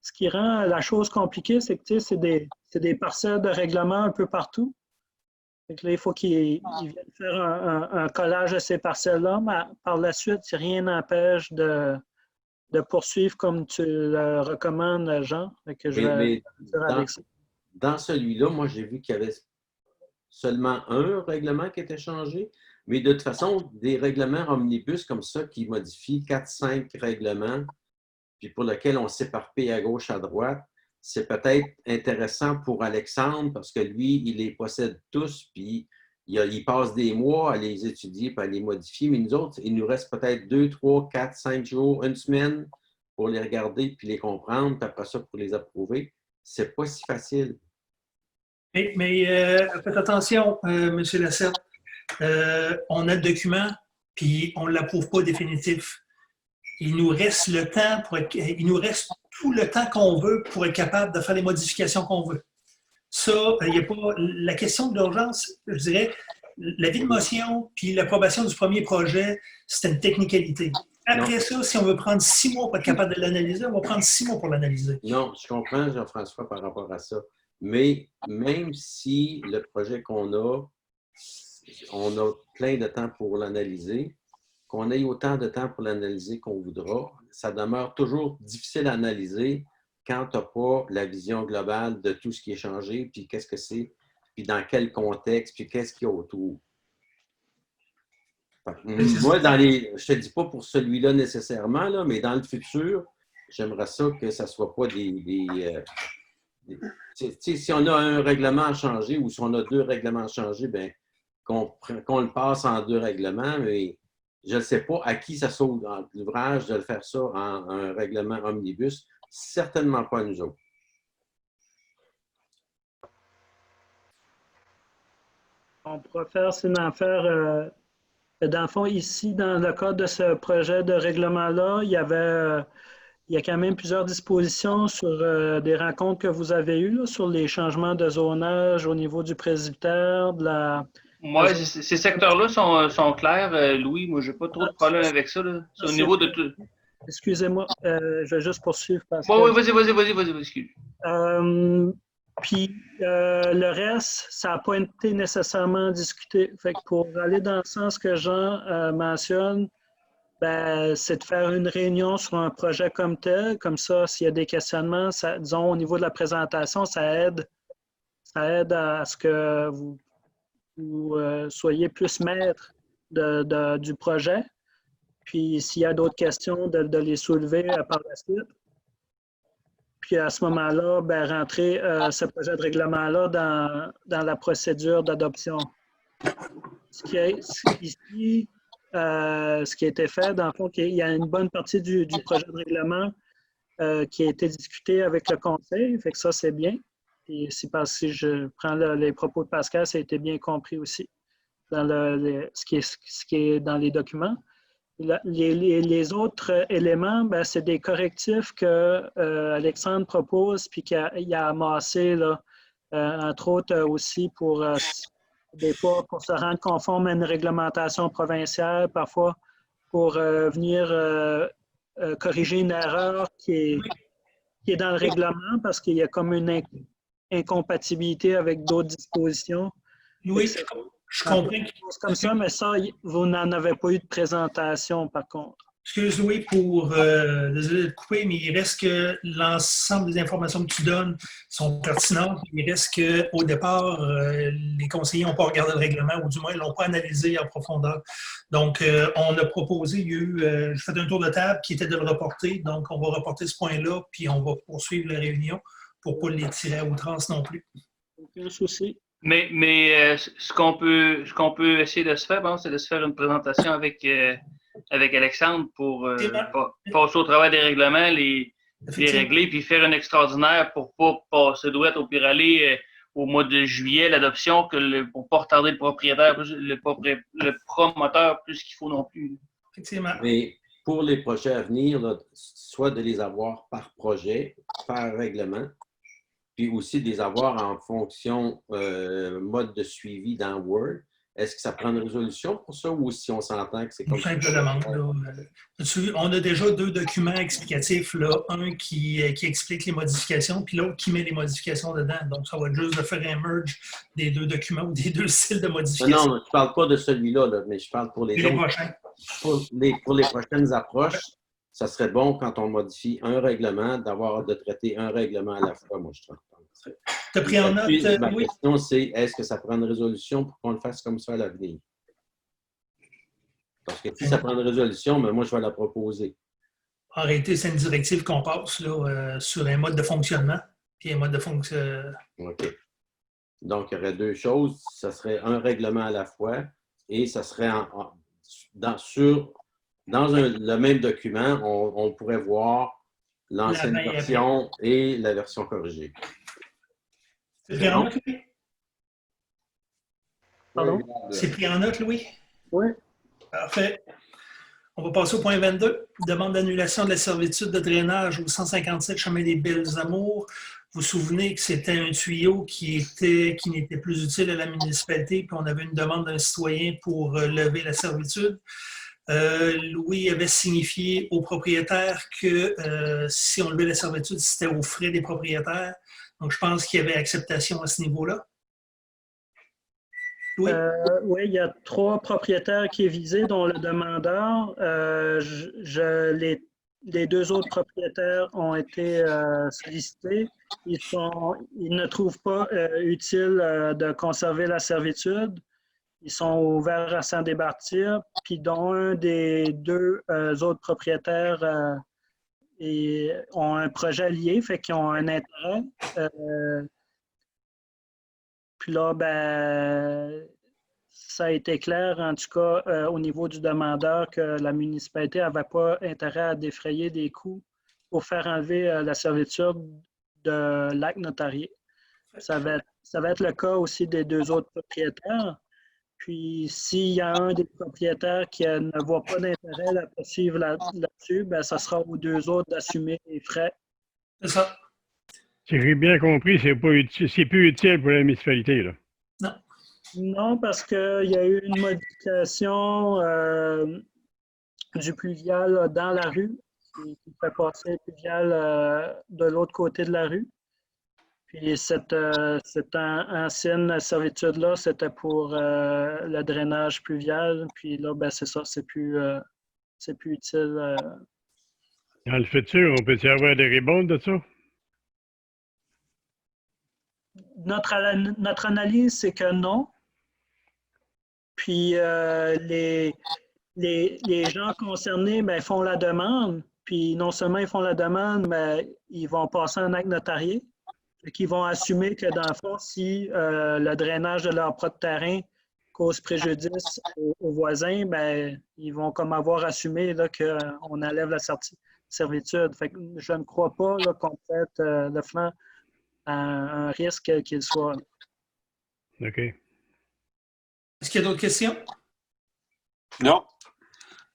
Ce qui rend la chose compliquée, c'est que c'est des parcelles de règlement un peu partout. Donc là, il faut qu'ils viennent faire un collage de ces parcelles-là, mais par la suite, rien n'empêche de poursuivre comme tu le recommandes, Jean. Que je vais dans celui-là, moi, j'ai vu qu'il y avait seulement un règlement qui était changé, mais de toute façon, des règlements omnibus comme ça qui modifient 4-5 règlements, puis pour lesquels on s'éparpille à gauche, à droite, c'est peut-être intéressant pour Alexandre parce que lui, il les possède tous, puis il passe des mois à les étudier et à les modifier, mais nous autres, il nous reste peut-être 2, 3, 4, 5 jours, une semaine pour les regarder puis les comprendre, puis après ça, pour les approuver. C'est pas si facile. Mais faites attention, M. Lacerte. On a le document, puis on ne l'approuve pas définitif. Il nous reste tout le temps qu'on veut pour être capable de faire les modifications qu'on veut. Ça, il n'y a pas. La question de l'urgence, je dirais, l'avis de motion puis l'approbation du premier projet, c'est une technicalité. Après ça, si on veut prendre 6 mois pour être capable de l'analyser, on va prendre 6 mois pour l'analyser. Non, je comprends, Jean-François, par rapport à ça. Mais même si le projet qu'on a, on a plein de temps pour l'analyser, qu'on ait autant de temps pour l'analyser qu'on voudra, ça demeure toujours difficile à analyser quand tu n'as pas la vision globale de tout ce qui est changé, puis qu'est-ce que c'est, puis dans quel contexte, puis qu'est-ce qu'il y a autour. Moi, je ne te dis pas pour celui-là nécessairement, là, mais dans le futur, j'aimerais ça que ça ne soit pas si on a un règlement à changer ou si on a 2 règlements à changer, bien, qu'on le passe en 2 règlements, mais je ne sais pas à qui ça saute dans l'ouvrage de le faire ça en un règlement omnibus. Certainement pas à nous autres. On pourra faire, c'est d'en faire, dans le fond, ici, dans le cadre de ce projet de règlement-là, il y a quand même plusieurs dispositions sur des rencontres que vous avez eues, là, sur les changements de zonage au niveau du presbytère, de la... Oui, ces secteurs-là sont clairs, Louis. Moi, je n'ai pas trop de problème avec ça. C'est au niveau de tout. Excusez-moi, je vais juste poursuivre. Oui, vas-y, excuse. Puis le reste, ça n'a pas été nécessairement discuté. Fait que pour aller dans le sens que Jean mentionne, ben, c'est de faire une réunion sur un projet comme tel. Comme ça, s'il y a des questionnements, disons au niveau de la présentation, ça aide à ce que vous soyez plus maître du projet. Puis s'il y a d'autres questions, de les soulever par la suite. Puis à ce moment-là, ben, rentrer ce projet de règlement-là dans la procédure d'adoption. Ce qui a été fait, dans le fond, il y a une bonne partie du projet de règlement qui a été discuté avec le Conseil. Fait que ça, c'est bien. Et si je prends les propos de Pascal, ça a été bien compris aussi dans ce qui est dans les documents. Les autres éléments, ben, c'est des correctifs que Alexandre propose puis qu'il a amassé, là, entre autres aussi pour se rendre conforme à une réglementation provinciale, parfois pour venir corriger une erreur qui est dans le règlement parce qu'il y a comme une incompatibilité avec d'autres dispositions. Oui, je comprends. Comme ça, mais ça, vous n'en avez pas eu de présentation, par contre. Excuse Louis pour désolé de te couper, mais il reste que l'ensemble des informations que tu donnes sont pertinentes. Il reste qu'au départ, les conseillers n'ont pas regardé le règlement, ou du moins, ils ne l'ont pas analysé en profondeur. Donc, on a proposé, je fais un tour de table qui était de le reporter. Donc, on va reporter ce point-là, puis on va poursuivre la réunion pour ne pas les tirer à outrance non plus. Aucun souci. Mais ce qu'on peut essayer de se faire, bon, c'est de se faire une présentation avec Alexandre pour passer au travers des règlements, les régler, puis faire un extraordinaire pour ne pas passer douette au pire aller au mois de juillet l'adoption pour ne pas retarder le propriétaire, le promoteur plus qu'il faut non plus. Effectivement. Mais pour les projets à venir, là, soit de les avoir par projet, par règlement, puis aussi de les avoir en fonction mode de suivi dans Word. Est-ce que ça prend une résolution pour ça ou si on s'entend que c'est comme une simple demande. On a déjà 2 documents explicatifs, là, un qui explique les modifications, puis l'autre qui met les modifications dedans. Donc, ça va être juste de faire un merge des 2 documents ou des 2 styles de modification. Non, je ne parle pas de celui-là, là, mais je parle pour les autres. Prochains. Pour les prochaines approches, ça serait bon quand on modifie un règlement de traiter un règlement à la fois, moi, je trouve. Tu as pris en note, Ma oui? question, c'est est-ce que ça prend une résolution pour qu'on le fasse comme ça à l'avenir? Parce que si ça prend une résolution, mais moi, je vais la proposer. En réalité, c'est une directive qu'on passe là, sur un mode de fonctionnement. Puis un mode de fonction. OK. Donc, il y aurait 2 choses. Ça serait un règlement à la fois et ça serait dans le même document, on pourrait voir l'ancienne version et la version corrigée. C'est pris en note, Louis? Pardon? C'est pris en note, Louis? Oui. Parfait. On va passer au point 22. Demande d'annulation de la servitude de drainage au 157 chemin des Belles Amours. Vous vous souvenez que c'était un tuyau qui n'était plus utile à la municipalité, puis on avait une demande d'un citoyen pour lever la servitude. Louis avait signifié aux propriétaires que si on levait la servitude, c'était aux frais des propriétaires. Donc, je pense qu'il y avait acceptation à ce niveau-là. Oui. Oui, il y a 3 propriétaires qui est visé, dont le demandeur. Les 2 autres propriétaires ont été sollicités. Ils ne trouvent pas utile de conserver la servitude. Ils sont ouverts à s'en départir. Puis, dont un des 2 autres propriétaires ont un projet lié, fait qu'ils ont un intérêt. Puis là, ben, ça a été clair, en tout cas, au niveau du demandeur, que la municipalité n'avait pas intérêt à défrayer des coûts pour faire enlever la servitude de l'acte notarié. Ça va être le cas aussi des 2 autres propriétaires. Puis, s'il y a un des propriétaires qui ne voit pas d'intérêt à poursuivre là-dessus, ben, ça sera aux 2 autres d'assumer les frais. C'est ça. Si j'ai bien compris, c'est plus utile pour la municipalité, là. Non. Non, parce qu'il y a eu une modification du pluvial là, dans la rue qui fait passer le pluvial de l'autre côté de la rue. Puis cette ancienne servitude-là, c'était pour le drainage pluvial. Puis là, ben, c'est ça, c'est plus utile. Dans le futur, on peut y avoir des ribondes de ça? Notre analyse, c'est que non. Puis les gens concernés ben, font la demande. Puis non seulement ils font la demande, mais ils vont passer un acte notarié. Qui vont assumer que dans le fond, si le drainage de leur propre terrain cause préjudice aux voisins, ben, ils vont comme avoir assumé qu'on enlève la servitude. Fait que je ne crois pas qu'on prête le flanc à un risque qu'il soit. OK. Est-ce qu'il y a d'autres questions? Non.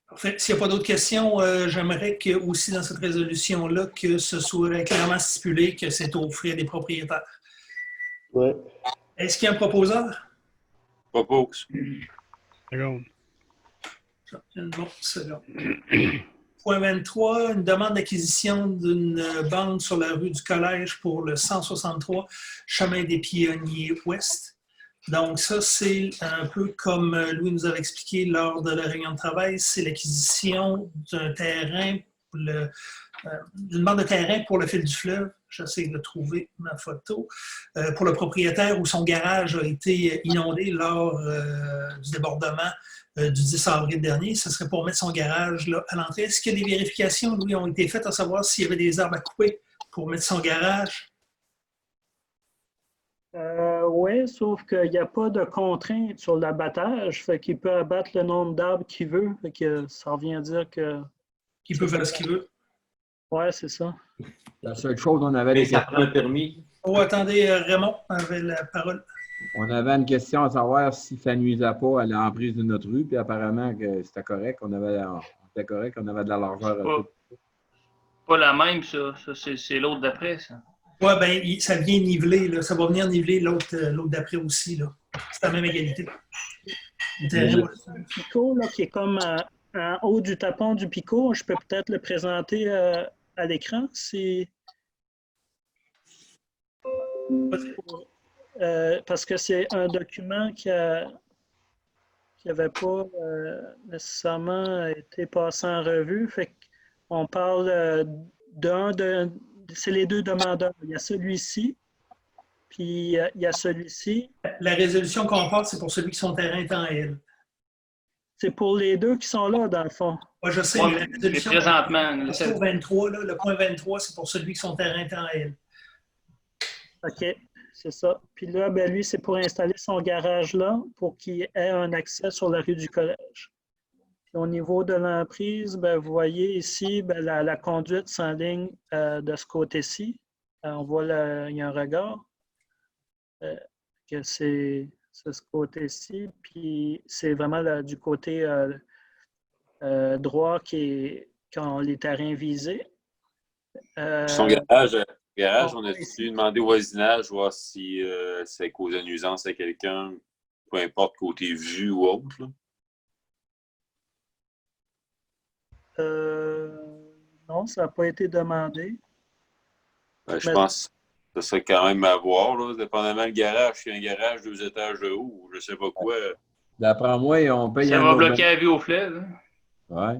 Parfait. S'il n'y a pas d'autres questions, j'aimerais que aussi dans cette résolution-là, que ce soit clairement stipulé que c'est aux frais des propriétaires. Oui. Est-ce qu'il y a un proposeur? Propose. Seconde. Une bonne seconde. Point 23, une demande d'acquisition d'une bande sur la rue du Collège pour le 163 chemin des Pionniers Ouest. Donc ça, c'est un peu comme Louis nous avait expliqué lors de la réunion de travail, c'est l'acquisition d'un terrain, d'une bande de terrain pour le fil du fleuve. J'essaie de trouver ma photo. Pour le propriétaire où son garage a été inondé lors du débordement du 10 avril dernier. Ce serait pour mettre son garage là, à l'entrée. Est-ce qu'il y a des vérifications, Louis, ont été faites à savoir s'il y avait des arbres à couper pour mettre son garage? Oui, sauf qu'il n'y a pas de contrainte sur l'abattage. Fait qu'il peut abattre le nombre d'arbres qu'il veut. Fait que ça revient à dire que... Qu'il peut faire ce qu'il veut. Oui, c'est ça. La seule chose, on avait Mais des ça prend un permis. Oh, attendez, Raymond avait la parole. On avait une question à savoir si ça ne nuisait pas à l'emprise de notre rue, puis apparemment que c'était correct, on avait de la largeur à tout. Pas la même, ça. Ça, c'est l'autre d'après, ça. Oui, bien, ça vient niveler, là. Ça va venir niveler l'autre d'après aussi, là. C'est la même égalité. Le Pico, là, qui est comme en haut du tapon du Pico, je peux peut-être le présenter à l'écran. Parce que c'est un document qui n'avait pas nécessairement été passé en revue. Fait qu'on parle c'est les deux demandeurs. Il y a celui-ci, puis il y a celui-ci. La résolution qu'on passe, c'est pour celui qui son terrain est en L. C'est pour les deux qui sont là, dans le fond. Moi, je sais, Ouais, la résolution. présentement, Le 23, là, le point 23, c'est pour celui qui son terrain est en L. OK, c'est ça. Puis là, ben, lui, c'est pour installer son garage là pour qu'il ait un accès sur la rue du Collège. Puis au niveau de l'emprise, ben, vous voyez ici, ben, la conduite s'enligne de ce côté-ci. On voit il y a un regard. Que c'est ce côté-ci. Puis c'est vraiment du côté droit quand les terrains visés. Son garage, on a dû demander au voisinage, voir si ça causait nuisance à quelqu'un, peu importe côté vue ou autre. Non, ça n'a pas été demandé. Je pense que ça serait quand même à voir, là, dépendamment du garage. Si un garage 2 étages de haut, je ne sais pas quoi. D'après moi, on paye ça va bloquer la vue au fleuve. Hein? Ouais.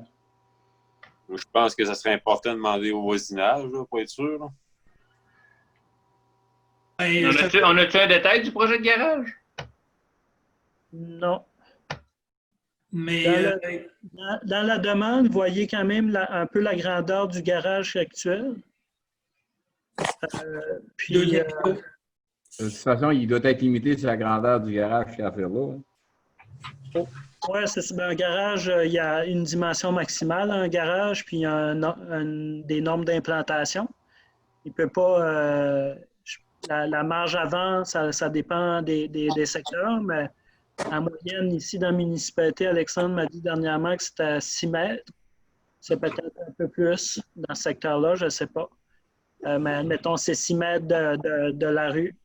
Moi, je pense que ça serait important de demander au voisinage, là, pour être sûr. Là. On a-tu un détail du projet de garage? Non. Mais dans la demande, vous voyez quand même un peu la grandeur du garage actuel. Puis, de toute façon, il doit être limité sur la grandeur du garage qu'il y a à faire là. Hein. Oui, c'est un garage, il y a une dimension maximale, un garage, puis il y a des normes d'implantation. Il ne peut pas. La marge avant, ça dépend des secteurs, mais en moyenne, ici, dans la municipalité, Alexandre m'a dit dernièrement que c'était à 6 mètres. C'est peut-être un peu plus dans ce secteur-là, je ne sais pas. Mais admettons, c'est 6 mètres de la rue.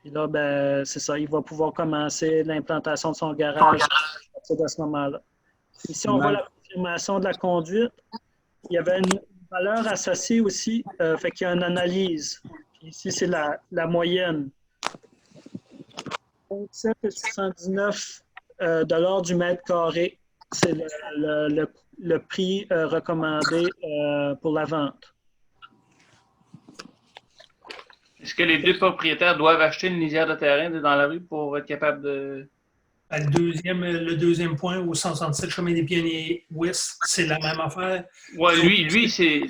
Puis là, ben, c'est ça, il va pouvoir commencer l'implantation de son garage à partir de ce moment-là. Ici, on voit la confirmation de la conduite. Il y avait une valeur associée aussi, fait qu'il y a une analyse. Puis ici, c'est la moyenne. 27,79 $ du mètre carré. C'est le prix recommandé pour la vente. Est-ce que les deux propriétaires doivent acheter une lisière de terrain dans la rue pour être capable de... Le deuxième point, au 167 chemin des Pionniers Ouest, c'est la même affaire. Oui, lui c'est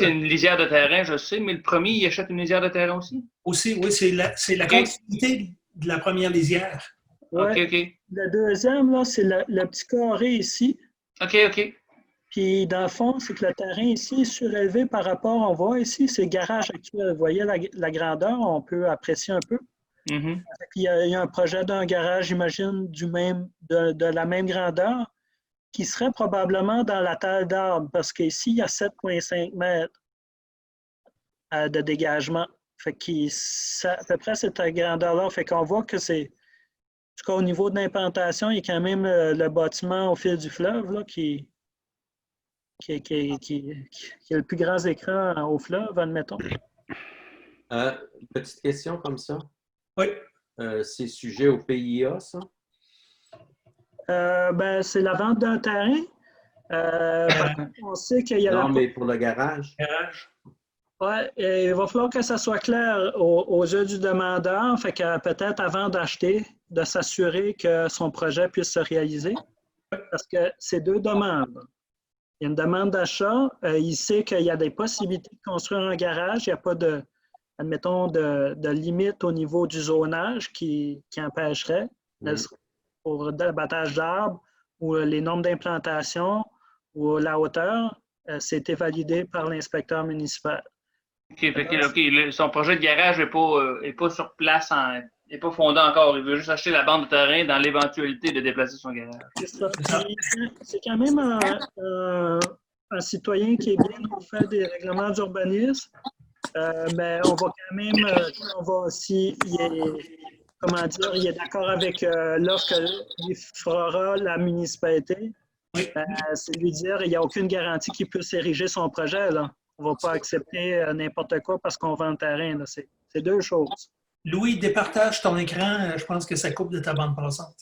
une lisière de terrain, je sais, mais le premier, il achète une lisière de terrain aussi? Aussi, oui, c'est la continuité de la première lisière. Ouais. OK. Le deuxième, là, c'est le petit carré ici. OK. Puis, dans le fond, c'est que le terrain ici est surélevé par rapport, on voit ici, c'est le garage actuel. Vous voyez la grandeur, on peut apprécier un peu. Mm-hmm. Il y a un projet d'un garage, j'imagine, de la même grandeur, qui serait probablement dans la taille d'arbre, parce qu'ici, il y a 7,5 mètres de dégagement. Fait à peu près cette grandeur-là. Fait qu'on voit que c'est, en tout cas, au niveau de l'implantation, il y a quand même le bâtiment au fil du fleuve, là, qui a le plus grand écran au fleuve, admettons. Petite question comme ça. Oui. C'est sujet au PIA, ça? Ben, c'est la vente d'un terrain. Par contre, on sait qu'il y a... Non, mais pour le garage. Ouais, il va falloir que ça soit clair aux yeux du demandeur. Fait que peut-être avant d'acheter, de s'assurer que son projet puisse se réaliser. Parce que c'est deux demandes. Il y a une demande d'achat. Il sait qu'il y a des possibilités de construire un garage. Il n'y a pas admettons, de limite au niveau du zonage qui empêcherait pour l'abattage d'arbres ou les normes d'implantation ou la hauteur. C'était validé par l'inspecteur municipal. Son projet de garage n'est pas sur place, n'est pas fondé encore. Il veut juste acheter la bande de terrain dans l'éventualité de déplacer son garage. C'est quand même un citoyen qui est bien au fait des règlements d'urbanisme. Mais on va quand même, s'il est d'accord avec l'offre qu'il fera la municipalité, Oui. c'est lui dire qu'il n'y a aucune garantie qu'il puisse ériger son projet. Là. On ne va pas accepter n'importe quoi parce qu'on vend le terrain. Là. C'est deux choses. Louis, départage ton écran. Je pense que ça coupe de ta bande passante.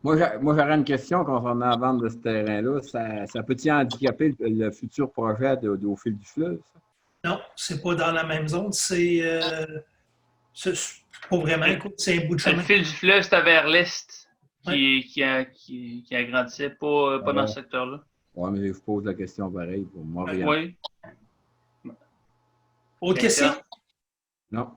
Moi, j'aurais une question concernant la vente de ce terrain-là. Ça peut-il handicaper le futur projet au fil du fleuve? Ça? Non, c'est pas dans la même zone. C'est pas vraiment. Écoute, c'est un bout de chemin. Le fil du fleuve, c'était vers l'est qui agrandissait, pas dans ce secteur-là. Oui, mais je vous pose la question pareil pour moi. Oui. Autre question? Non.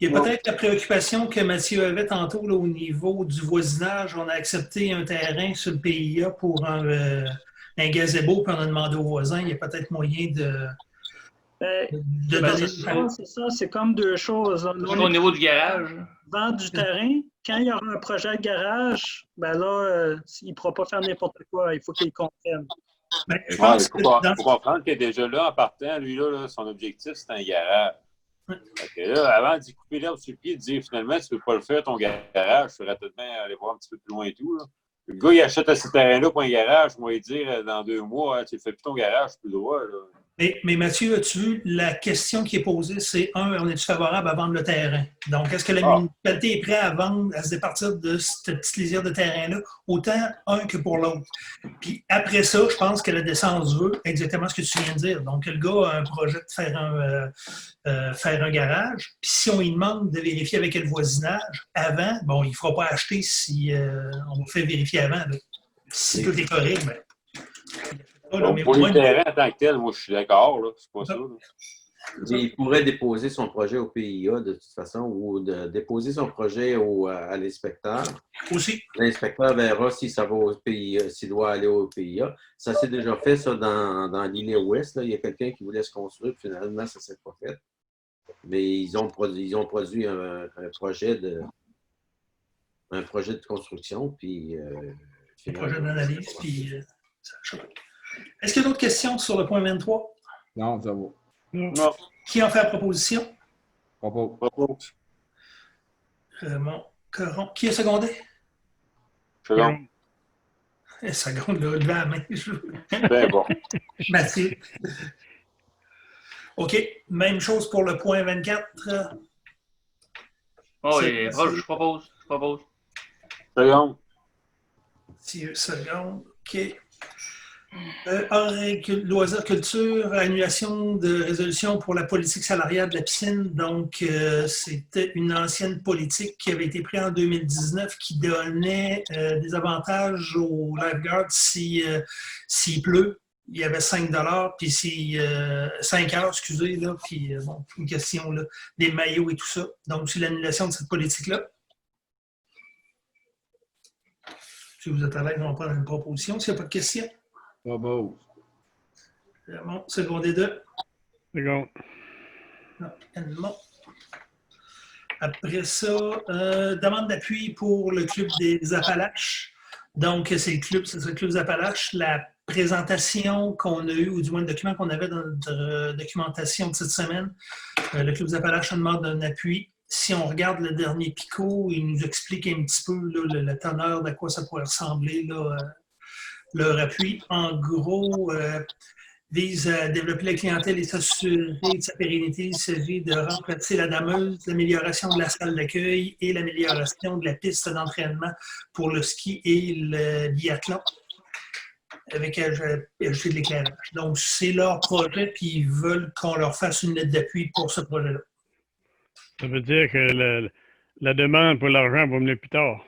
Il y a peut-être la préoccupation que Mathieu avait tantôt là, au niveau du voisinage. On a accepté un terrain sur le PIA pour un gazebo, puis on a demandé aux voisins. Il y a peut-être moyen de donner... C'est ça, c'est comme deux choses. Au niveau du garage. Vendre du terrain, quand il y aura un projet de garage, ben là, il ne pourra pas faire n'importe quoi. Il faut qu'il comprenne. Ben, je pense il faut comprendre que déjà là, en partant, lui, là, son objectif, c'est un garage. Fait que là, avant d'y couper l'herbe sur le pied, de dire finalement, tu ne peux pas le faire ton garage, il faudrait peut-être bien aller voir un petit peu plus loin et tout. Là. Le gars, il achète ce terrain-là pour un garage, moi, il dire dans 2 mois, tu ne fais plus ton garage, tu plus le droit. Là. Mais Mathieu, as-tu vu, la question qui est posée, c'est on est-tu favorable à vendre le terrain? Donc, est-ce que la municipalité est prête à vendre, à se départir de cette petite lisière de terrain-là, autant un que pour l'autre? Puis après ça, je pense que la décence veut exactement ce que tu viens de dire. Donc, le gars a un projet de faire un garage. Puis si on lui demande de vérifier avec le voisinage avant, bon, il ne fera pas acheter si on le fait vérifier avant. Là. Si tout est correct, bien. Pour les terrains en tant que tel, moi, je suis d'accord. C'est pas ça. Là. Il pourrait déposer son projet au PIA de toute façon ou déposer son projet à l'inspecteur. Aussi. L'inspecteur verra si ça va au PIA, s'il doit aller au PIA. Ça s'est déjà fait, ça, dans l'île ouest. Là. Il y a quelqu'un qui voulait se construire, finalement, ça ne s'est pas fait. Mais ils ont produit un projet de construction, puis... un projet d'analyse, puis... Est-ce qu'il y a d'autres questions sur le point 23? Non, ça va. Non. Qui en fait la proposition? Propose. Caron. Qui est secondé? Second. Seconde, là, levez la main. Ben bon. Mathieu. OK. Même chose pour le point 24. Oh, je propose. Second. Mathieu, seconde. OK. Loisirs culture, annulation de résolution pour la politique salariale de la piscine. Donc, c'était une ancienne politique qui avait été prise en 2019 qui donnait des avantages aux lifeguards s'il pleut. Il y avait 5 $, puis 5 heures, excusez, là, puis bon, une question là, des maillots et tout ça. Donc, c'est l'annulation de cette politique-là. Si vous êtes à l'aise, on va prendre une proposition. S'il n'y a pas de questions. Propose. Bon, secondé 2. Second. Non. Après ça, demande d'appui pour le Club des Appalaches. Donc, c'est le Club des Appalaches. La présentation qu'on a eue, ou du moins le document qu'on avait dans notre documentation de cette semaine, le Club des Appalaches demande un appui. Si on regarde le dernier PICO, il nous explique un petit peu là, la teneur d'à quoi ça pourrait ressembler, là, leur appui. En gros, vise à développer la clientèle et s'assurer de sa pérennité. Il s'agit de remplacer la dameuse, l'amélioration de la salle d'accueil et l'amélioration de la piste d'entraînement pour le ski et le biathlon avec ajouter de l'éclairage. Donc, c'est leur projet, puis ils veulent qu'on leur fasse une lettre d'appui pour ce projet-là. Ça veut dire que la demande pour l'argent va venir plus tard.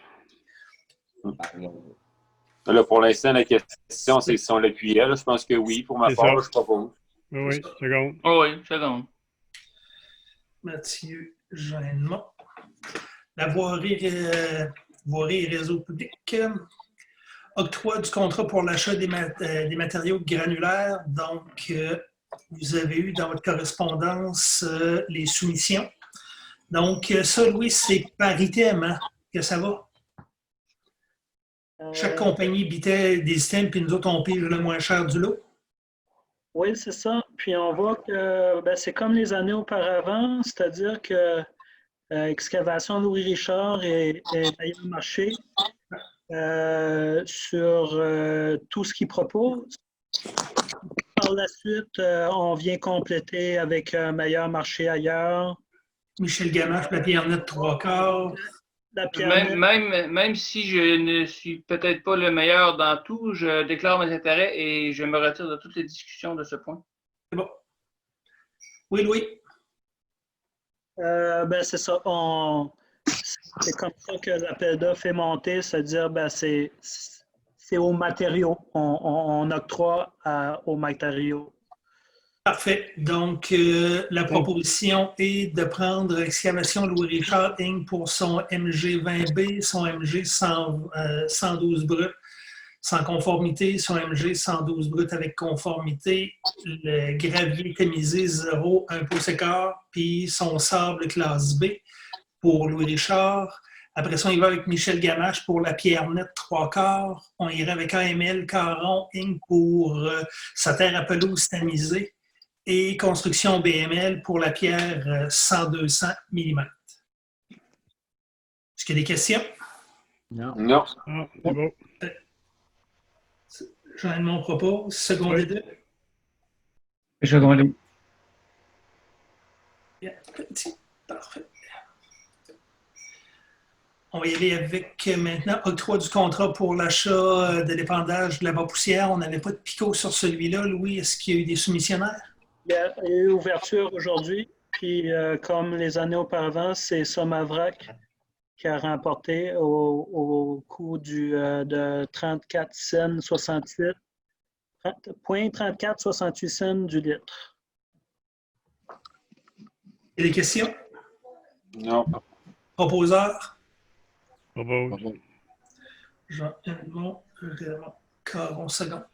Là, pour l'instant, la question, c'est si on l'appuyait. Je pense que oui. Pour ma part, je propose. Oui, seconde. Oh oui, seconde. Mathieu Gênement. La voirie et réseau public. Octroi du contrat pour l'achat des matériaux granulaires. Donc, Vous avez eu dans votre correspondance les soumissions. Donc, ça, Louis, c'est par item, hein, que ça va? Chaque compagnie bitait des items, puis nous autres, on pige le moins cher du lot. Oui, c'est ça. Puis on voit que c'est comme les années auparavant, c'est-à-dire que Excavation Louis Richard est meilleur marché sur tout ce qu'il propose. Par la suite, on vient compléter avec un meilleur marché ailleurs. Michel Gamache, la pierre nette 3/4. La pierre nette. Même si je ne suis peut-être pas le meilleur dans tout, je déclare mes intérêts et je me retire de toutes les discussions de ce point. C'est bon. Oui, Louis. C'est ça. C'est comme ça que l'appel d'offres est monté, c'est-à-dire c'est aux matériaux. On octroie aux matériaux. Parfait. Donc, la proposition est de prendre Excavation Louis Richard Inc. pour son MG 20B, son MG 112 brut sans conformité, son MG 112 brut avec conformité, le gravier tamisé 0, 1 pouce écart, puis son sable classe B pour Louis Richard. Après ça, on y va avec Michel Gamache pour la pierre nette 3/4. On irait avec AML Caron Inc. pour sa terre à pelouse tamisée. Et Construction BML pour la pierre 100-200 mm. Est-ce qu'il y a des questions? Non. Non. Ah, c'est bon. Jean-Edmond propose. Secondé deux. Secondé. Bien, petit. Parfait. On va y aller avec maintenant octroi du contrat pour l'achat de l'épandage de la poussière. On n'avait pas de picot sur celui-là. Louis, est-ce qu'il y a eu des soumissionnaires? Il y a eu ouverture aujourd'hui, puis comme les années auparavant, c'est Somavrac qui a remporté au coût de 34 cents 68, point 34 68 cents du litre. Il y a des questions? Non. Proposeur? Propose. Jean-Edmond Caron, seconde.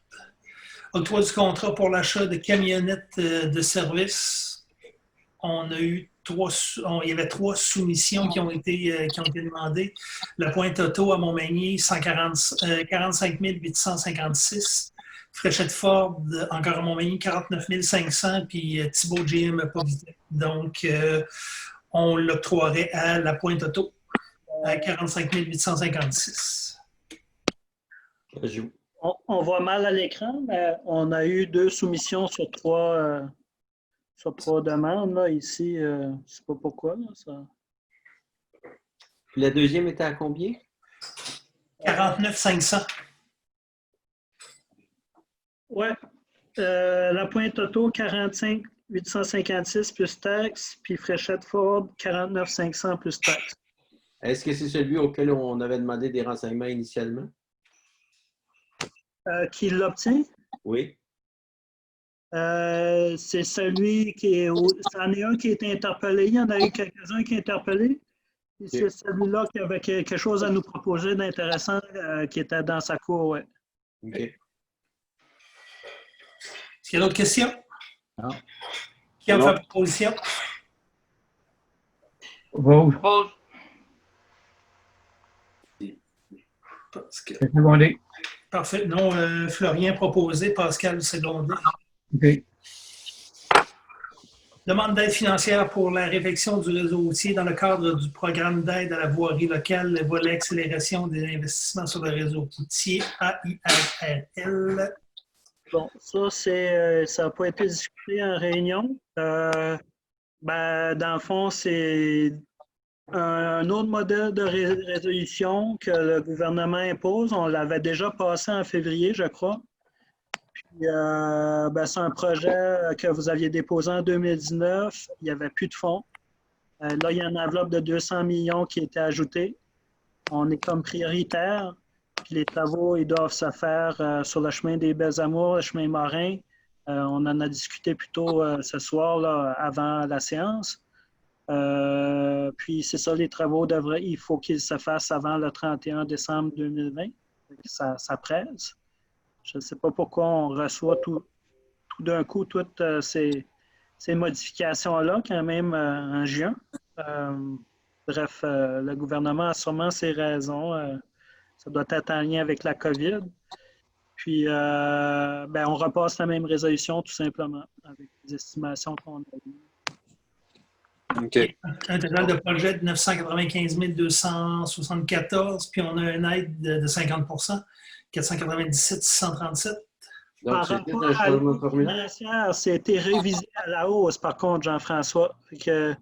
Octroi du contrat pour l'achat de camionnettes de service. On a eu il y avait 3 soumissions qui ont été demandées. La Pointe Auto à Montmagny, 45 856. Fréchette Ford, encore à Montmagny, 49 500. Puis Thibault GM n'a pas visité. Donc, on l'octroierait à la Pointe Auto à 45 856. On voit mal à l'écran, mais on a eu 2 soumissions sur 3 demandes. Là. Ici, je ne sais pas pourquoi. Là, ça... La deuxième était à combien? 49 500. Oui. La Pointe Auto, 45 856 plus taxes, puis Fréchette Ford, 49 500 plus taxes. Est-ce que c'est celui auquel on avait demandé des renseignements initialement? Qui l'obtient? Oui. C'est celui qui est... C'en est un qui a été interpellé. Il y en a eu quelques-uns qui ont été interpellés. Et c'est celui-là qui avait quelque chose à nous proposer d'intéressant qui était dans sa cour, oui. OK. Est-ce qu'il y a d'autres questions? Non. Qui a fait proposition? Vote. Propose. C'est secondé. Parfait. Non, Florien proposé, Pascal secondé. OK. Demande d'aide financière pour la réfection du réseau routier dans le cadre du programme d'aide à la voirie locale, le volet accélération des investissements sur le réseau routier, AIRL. Bon, ça n'a pas été discuté en réunion. Dans le fond, c'est un autre modèle de résolution que le gouvernement impose. On l'avait déjà passé en février, je crois. Puis, c'est un projet que vous aviez déposé en 2019. Il n'y avait plus de fonds. Là, il y a une enveloppe de 200 millions qui a été ajoutée. On est comme prioritaire. Puis les travaux, ils doivent se faire sur le chemin des Belles-Amours, le chemin Morin. On en a discuté plus tôt ce soir, là, avant la séance. Puis c'est ça, les travaux il faut qu'ils se fassent avant le 31 décembre 2020. Ça presse. Je ne sais pas pourquoi on reçoit tout tout d'un coup toutes ces modifications-là, quand même, en juin. Bref, le gouvernement a sûrement ses raisons. Ça doit être en lien avec la COVID. Puis, on repasse la même résolution, tout simplement, avec les estimations qu'on a eues. OK. Un total de projet de 995 274, puis on a une aide de 50 497 637. Donc, Par c'est juste rapport un à changement l'année formulaire? financière, c'était révisé à la hausse, par contre, Jean-François. Fait que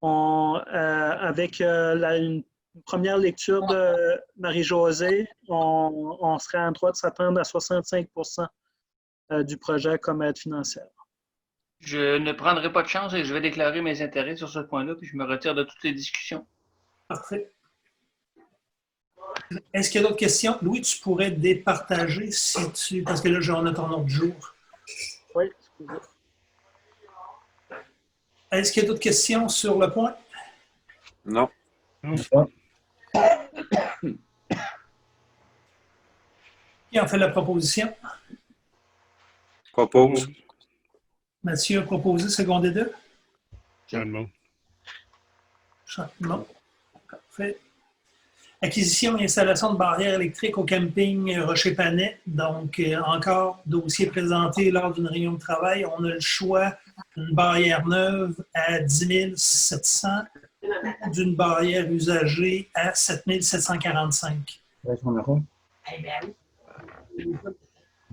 avec une première lecture de Marie-Josée, on serait en droit de s'attendre à 65 du projet comme aide financière. Je ne prendrai pas de chance et je vais déclarer mes intérêts sur ce point-là, puis je me retire de toutes les discussions. Parfait. Est-ce qu'il y a d'autres questions? Louis, tu pourrais départager si tu... Parce que là, on a ton autre jour. Oui, excusez. Est-ce qu'il y a d'autres questions sur le point? Non. Qui en fait la proposition? Propose. Mathieu a proposé, secondé 2. Changement. Non. Parfait. Acquisition et installation de barrières électriques au camping Rocher-Panet. Donc, encore dossier présenté lors d'une réunion de travail. On a le choix d'une barrière neuve à 10 700, d'une barrière usagée à 7 745.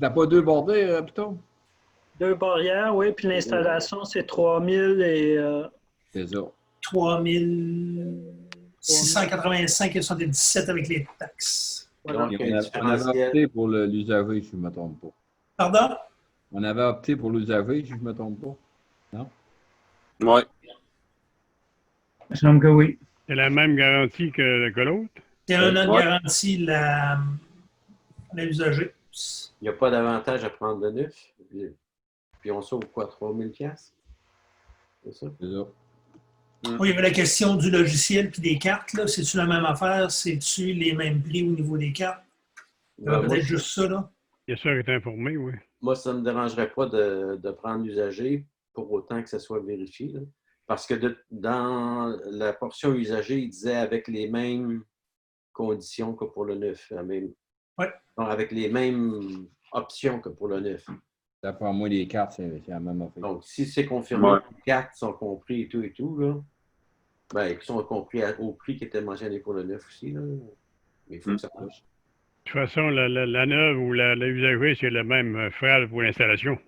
T'as pas deux bordées, plutôt? 2 barrières, oui, puis l'installation, c'est 3000 et... C'est ça. 3 685 et 77 avec les taxes. Voilà. Donc, Et un on avait différentiel. opté pour l'usager, si je ne me trompe pas. Pardon? On avait opté pour l'usager, si je ne me trompe pas. Ouais. Il me semble que oui. C'est la même garantie que l'autre? C'est un an de Ouais. garantie, la usagée. Il n'y a pas d'avantage à prendre le neuf. Puis on sauve quoi, 3000 pièces? C'est ça? C'est ça. Oui, il y avait la question du logiciel puis des cartes. Là. C'est-tu la même affaire? C'est-tu les mêmes prix au niveau des cartes? Ben, moi, Peut-être juste ça, là. Il y a ça qui est informé, oui. moi, ça ne me dérangerait pas de prendre l'usager pour autant que ça soit vérifié. Là. Parce que dans la portion usagée, il disait avec les mêmes conditions que pour le neuf. Ouais. Donc, avec les mêmes options que pour le neuf. D'après moi, les cartes, c'est la même affaire. Donc, si c'est confirmé Ouais. que les cartes sont compris et tout, là, ben, ils sont compris au prix qui était mentionné pour le neuf aussi. Là. Mais il faut que ça marche. De toute façon, la neuve ou la usagée, c'est le même frais pour l'installation.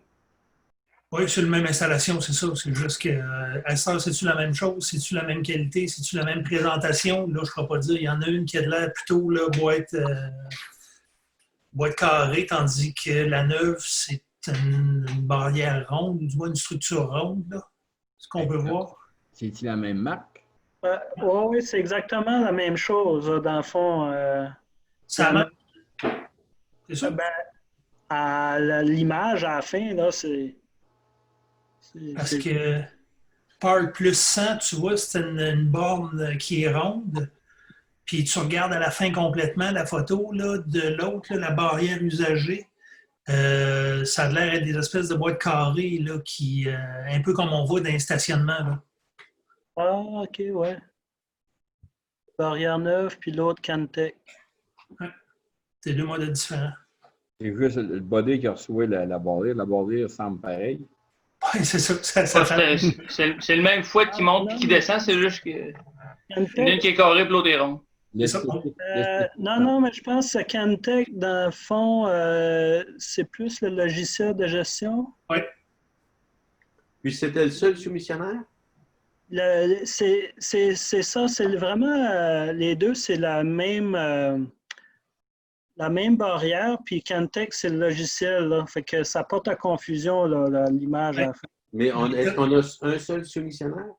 Oui, c'est la même installation, c'est ça. C'est juste que, à ça, c'est-tu la même chose? C'est-tu la même qualité? C'est-tu la même présentation? Là, je ne pourrais pas dire. Il y en a une qui a de l'air plutôt là, boîte carrée, tandis que la neuve, c'est une barrière ronde, ou du moins une structure ronde, là. Ce qu'on peut voir. C'est-tu la même marque? Oui, c'est exactement la même chose, dans le fond. Ça marche. C'est ça? À l'image, à la fin, là, c'est... Parce que Park plus 100, tu vois, c'est une borne qui est ronde. Puis tu regardes à la fin complètement la photo là, de l'autre, là, la barrière usagée. Ça a l'air d'être des espèces de boîtes carrées, là, qui, un peu comme on voit dans les stationnements. Là. Ah, OK, ouais. Barrière neuve, puis l'autre Cantech. C'est 2 modèles différents. C'est juste le body qui reçoit la barrière. La barrière semble pareil. Oui, c'est ça. Ça fait... C'est le même fouet qui monte et qui descend, c'est juste que Cantech, l'une qui est carrée et l'autre est ronde. non, mais je pense que Cantech, dans le fond, c'est plus le logiciel de gestion. Oui. Puis c'était le seul soumissionnaire? C'est ça, c'est vraiment les deux, c'est la même barrière, puis Cantech, c'est le logiciel, là. Fait que ça porte à confusion, là, l'image à la fin. Mais est-ce qu'on a un seul soumissionnaire?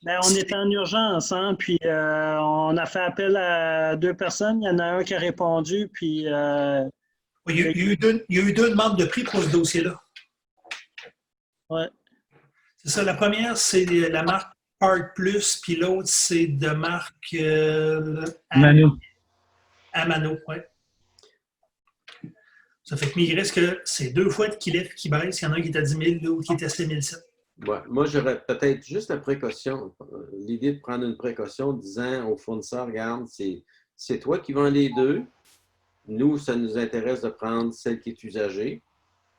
Ben, on est en urgence, hein, puis on a fait appel à 2 personnes. Il y en a un qui a répondu, puis... Oui, il y a eu 2 demandes de prix pour ce dossier-là. Ouais. C'est ça. La première, c'est la marque Park Plus, puis l'autre, c'est de marque Manu. Amano, oui. Ça fait que il risque que c'est 2 fois qui baisse. Il y en a un qui est à 10 000, l'autre qui est à 7 700. Ouais, moi, j'aurais peut-être juste la précaution, l'idée de prendre une précaution disant au fournisseur, regarde, c'est toi qui vends les deux. Nous, ça nous intéresse de prendre celle qui est usagée.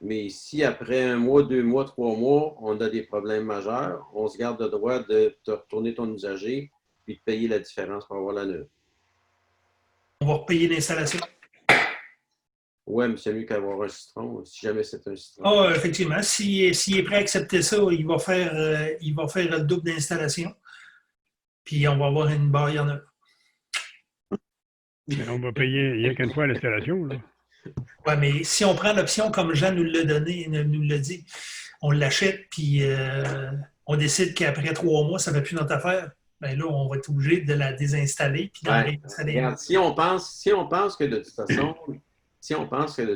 Mais si après 1 mois, 2 mois, 3 mois, on a des problèmes majeurs, on se garde le droit de te retourner ton usager puis de payer la différence pour avoir la neuve. On va repayer l'installation. Ouais, mais c'est mieux qu'avoir un citron, si jamais c'est un citron. Ah, effectivement. S'il est prêt à accepter ça, il va faire le double d'installation. Puis on va avoir une barrière neuve. Mais on va payer rien qu'une fois l'installation. Oui, mais si on prend l'option comme Jean nous l'a donné, nous l'a dit, on l'achète, puis on décide qu'après 3 mois, ça ne fait plus notre affaire, bien là, on va être obligé de la désinstaller puis de la réinstaller. Regarde, si on pense que de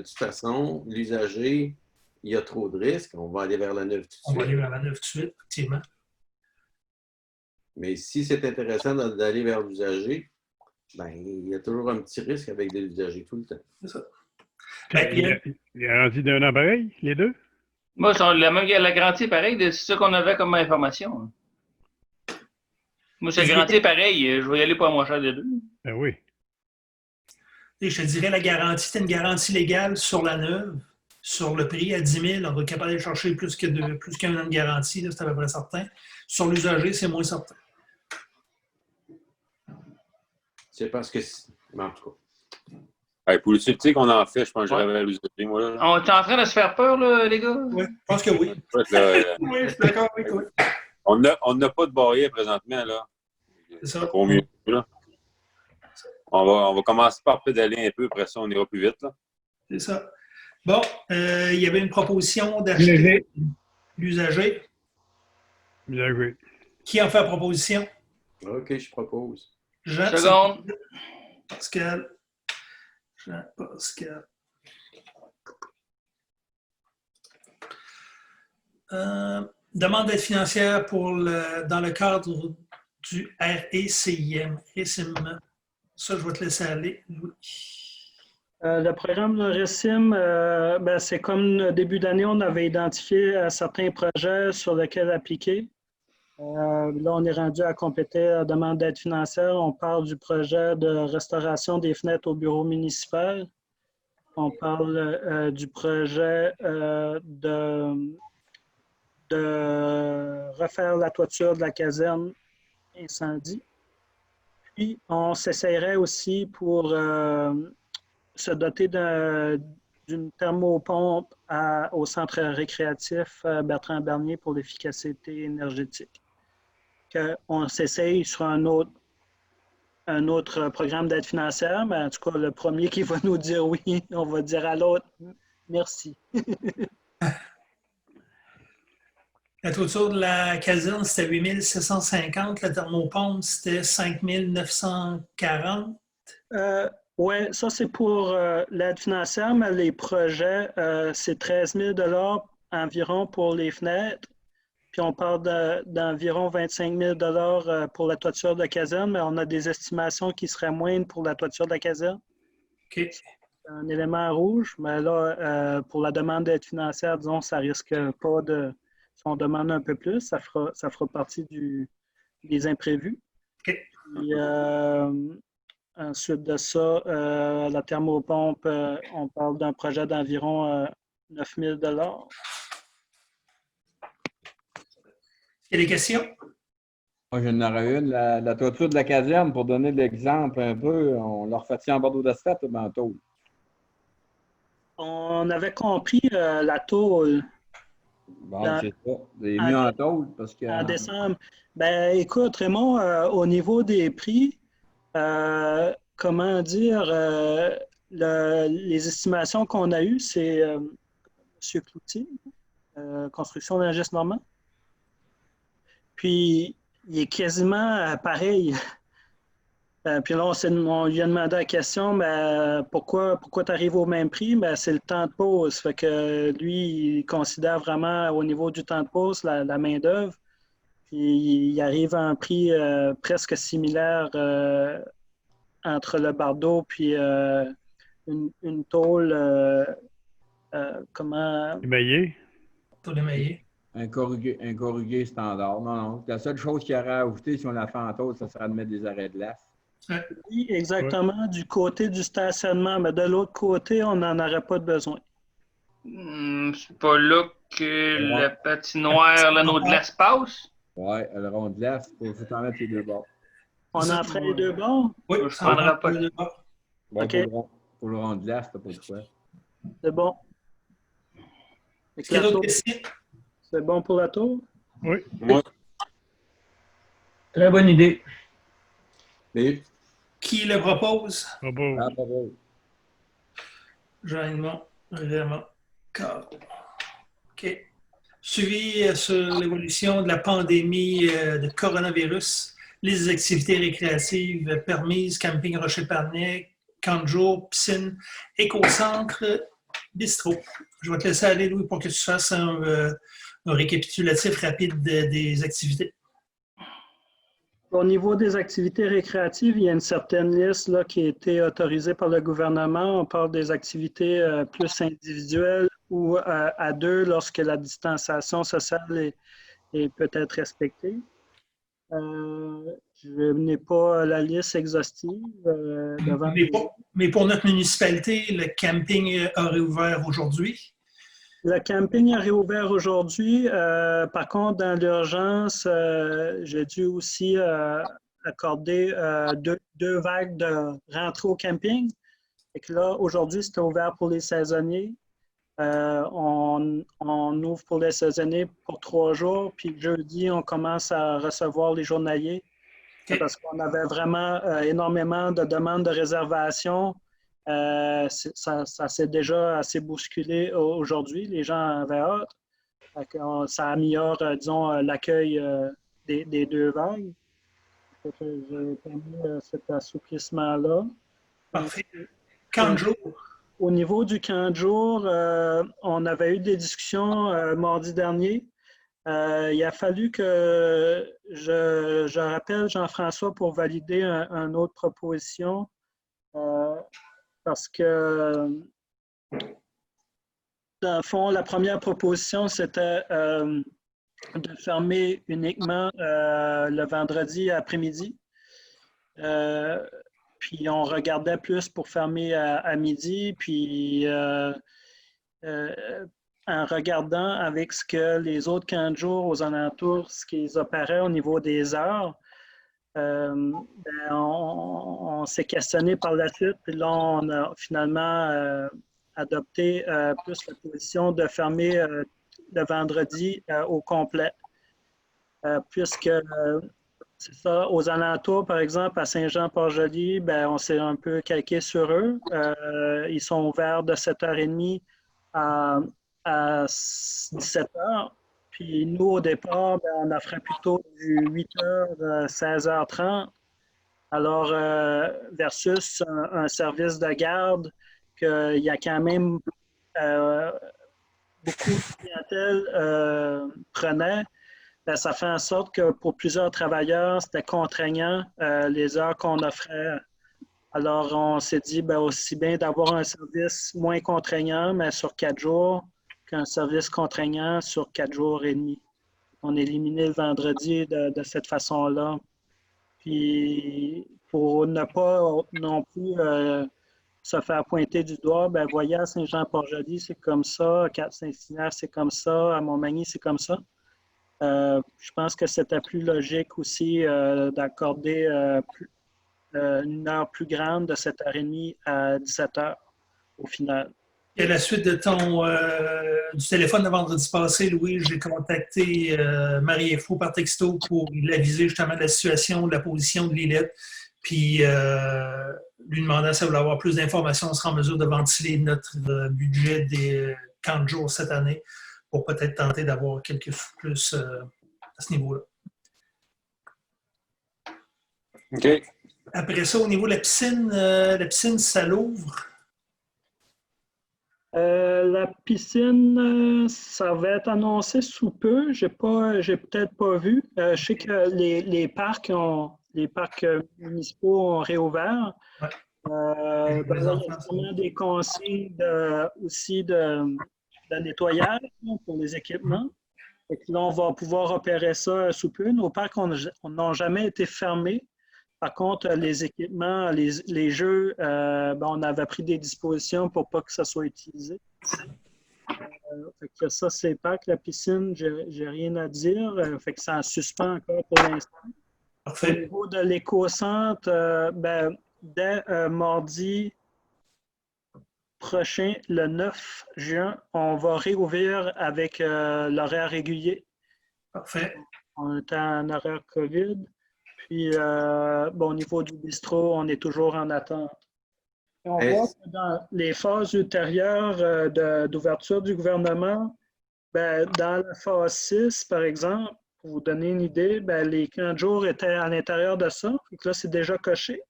toute façon, l'usager, il y a trop de risques, on va aller vers la neuve tout de suite. On va aller vers la neuve tout de suite, effectivement. Mais si c'est intéressant d'aller vers l'usager, ben, il y a toujours un petit risque avec de l'usager tout le temps. C'est ça. Il y a garantie d'un an pareil, les deux? Moi, la garantie est pareille, c'est ça qu'on avait comme information. Moi, c'est la garantie est pareille. Je vais y aller pour la moins chère des deux. Ben oui. Et je te dirais, la garantie, c'est une garantie légale sur la neuve, sur le prix à 10 000. On va être capable d'aller chercher plus qu'un an de garantie, c'est à peu près certain. Sur l'usager, c'est moins certain. C'est parce que... En tout cas. Pour l'utilité qu'on en fait, je pense que j'aurais à l'usager, moi. Là. On est en train de se faire peur, là, les gars? Oui, je pense que oui. Oui, je suis d'accord avec toi. On n'a pas de barrière présentement, là. C'est ça. Pour mieux, là. On va commencer par pédaler un peu, après ça, on ira plus vite, là. C'est ça. Bon, il y avait une proposition d'acheter l'usager. L'usager. Qui en fait la proposition? OK, je propose. Jean. Seconde. Pascal. Jean-Pascal. Demande d'aide financière dans le cadre du RECIM. Ça, je vais te laisser aller. Le programme de RECIM, c'est comme début d'année, on avait identifié certains projets sur lesquels appliquer. Là, on est rendu à compléter la demande d'aide financière. On parle du projet de restauration des fenêtres au bureau municipal. On parle du projet de refaire la toiture de la caserne incendie. Puis, on s'essayerait aussi pour se doter d'une thermopompe au centre récréatif Bertrand Bernier pour l'efficacité énergétique. On s'essaye sur un autre programme d'aide financière, mais en tout cas, le premier qui va nous dire oui, on va dire à l'autre merci. La toiture de la caserne, c'était 8 750. La thermopompe, c'était 5 940. Oui, ça, c'est pour l'aide financière, mais les projets, c'est 13 000 environ pour les fenêtres. Puis on parle d'environ 25 000 pour la toiture de la caserne, mais on a des estimations qui seraient moindres pour la toiture de la caserne. OK. C'est un élément rouge, mais là, pour la demande d'aide financière, disons, ça risque pas de... Si on demande un peu plus, ça fera partie des imprévus. OK. Puis, ensuite de ça, la thermopompe, on parle d'un projet d'environ 9 000 $. Il y a des questions? Moi, j'en aurais une. La toiture de la caserne, pour donner de l'exemple un peu, on leur fait en bordeaux d'asphalte ou en tôle? On avait compris la tôle. Bon, c'est ça. C'est mieux en tôle parce que... En décembre. Ben, écoute, Raymond, au niveau des prix, comment dire, les estimations qu'on a eues, c'est M. Cloutier, Construction d'Ingeste Normand. Puis, il est quasiment pareil. Puis là, on lui a demandé la question, mais pourquoi tu arrives au même prix? Ben, c'est le temps de pause. Fait que lui, il considère vraiment au niveau du temps de pause la main-d'œuvre. Puis il arrive à un prix presque similaire entre le bardeau puis une tôle comment... Émaillé. Pour l'émailler. Un corrugé standard. Non, non. La seule chose qu'il y aurait à ajouter si on la fait en tôle, ça serait de mettre des arrêts de glace. Oui, exactement, du côté du stationnement, mais de l'autre côté, on n'en aurait pas de besoin. C'est pas là que la patinoire, l'anneau de glace passe? Oui, le rond de glace, il faut en mettre les deux bords. On en ferait les deux bords? Oui, Je prendrai pas. Bon, OK. pour le rond de glace, t'as pas de choix. C'est bon. Fait que Est-ce qu'il y a la d'autres tour, questions? c'est bon pour la tour? Oui. Ouais. Très bonne idée. Mais Qui le propose? Ah, bon. Ah, bravo. Jeanne, vraiment. OK. Suivi sur l'évolution de la pandémie de coronavirus, les activités récréatives permises, camping Rocher-Parnay, camp de jour, piscine, éco-centre, bistrot. Je vais te laisser aller, Louis, pour que tu fasses un récapitulatif rapide des activités. Au niveau des activités récréatives, il y a une certaine liste là, qui a été autorisée par le gouvernement. On parle des activités plus individuelles ou à deux lorsque la distanciation sociale est peut-être respectée. Je n'ai pas la liste exhaustive devant Mais pour notre municipalité, le camping a réouvert aujourd'hui. Le camping a réouvert aujourd'hui. Par contre, dans l'urgence, j'ai dû aussi accorder deux vagues de rentrée au camping. Et que là, aujourd'hui, c'était ouvert pour les saisonniers. On ouvre pour les saisonniers pour 3 jours. Puis jeudi, on commence à recevoir les journaliers. Okay. Parce qu'on avait vraiment énormément de demandes de réservation. Ça s'est déjà assez bousculé aujourd'hui. Les gens avaient hâte. Ça améliore, disons, l'accueil des deux vagues. J'ai permis cet assouplissement-là. Parfait. Camp de jour. Au niveau du camp de jour, on avait eu des discussions mardi dernier. Il a fallu que je rappelle Jean-François pour valider une autre proposition. Parce que, dans le fond, la première proposition, c'était de fermer uniquement le vendredi après-midi. Puis, on regardait plus pour fermer à midi. Puis, en regardant avec ce que les autres camps de jour aux alentours, ce qu'ils opéraient au niveau des heures, on s'est questionné par la suite, puis là, on a finalement adopté plus la position de fermer le vendredi au complet. Puisque, c'est ça, aux alentours, par exemple, à Saint-Jean-Port-Joli, on s'est un peu calqué sur eux. Ils sont ouverts de 7h30 à 17h. Puis nous, au départ, on offrait plutôt du 8h, 16h30. Alors, versus un service de garde, qu'il y a quand même beaucoup de clientèle prenait, ça fait en sorte que pour plusieurs travailleurs, c'était contraignant les heures qu'on offrait. Alors, on s'est dit aussi bien d'avoir un service moins contraignant, mais sur 4 jours, qu'un service contraignant sur 4 jours et demi. On a éliminé le vendredi de cette façon-là. Puis, pour ne pas non plus se faire pointer du doigt, voyez, à Saint-Jean-Port-Joli, c'est comme ça, à Cap-Saint-Hilaire, c'est comme ça, à Montmagny, c'est comme ça. Je pense que c'était plus logique aussi d'accorder une heure plus grande de 7h30 à 17h au final. Et à la suite de du téléphone de vendredi passé, Louis, j'ai contacté Marie-Fou par texto pour l'aviser justement de la situation, de la position de Lilette, puis lui demandant si elle voulait avoir plus d'informations, on sera en mesure de ventiler notre budget des camps de jour cette année pour peut-être tenter d'avoir quelques plus à ce niveau-là. OK. Après ça, au niveau de la piscine, ça l'ouvre. La piscine, ça va être annoncé sous peu. J'ai peut-être pas vu. Je sais que les parcs municipaux ont réouvert. Ouais. Il y a sûrement des consignes aussi de nettoyage pour les équipements. Fait que là, on va pouvoir opérer ça sous peu. Nos parcs n'ont jamais été fermés. Par contre, les équipements, les jeux, on avait pris des dispositions pour pas que ça soit utilisé. Fait que ça, c'est parcs. La piscine, j'ai rien à dire. Fait que c'est en suspens encore pour l'instant. Au Parfait. niveau de l'éco-centre, dès mardi prochain, le 9 juin, on va réouvrir avec l'horaire régulier. Parfait. On est en horaire COVID. Puis, au niveau du bistrot, on est toujours en attente. Et on voit que dans les phases ultérieures d'ouverture du gouvernement, dans la phase 6, par exemple, pour vous donner une idée, les 15 jours étaient à l'intérieur de ça. Donc là, c'est déjà coché.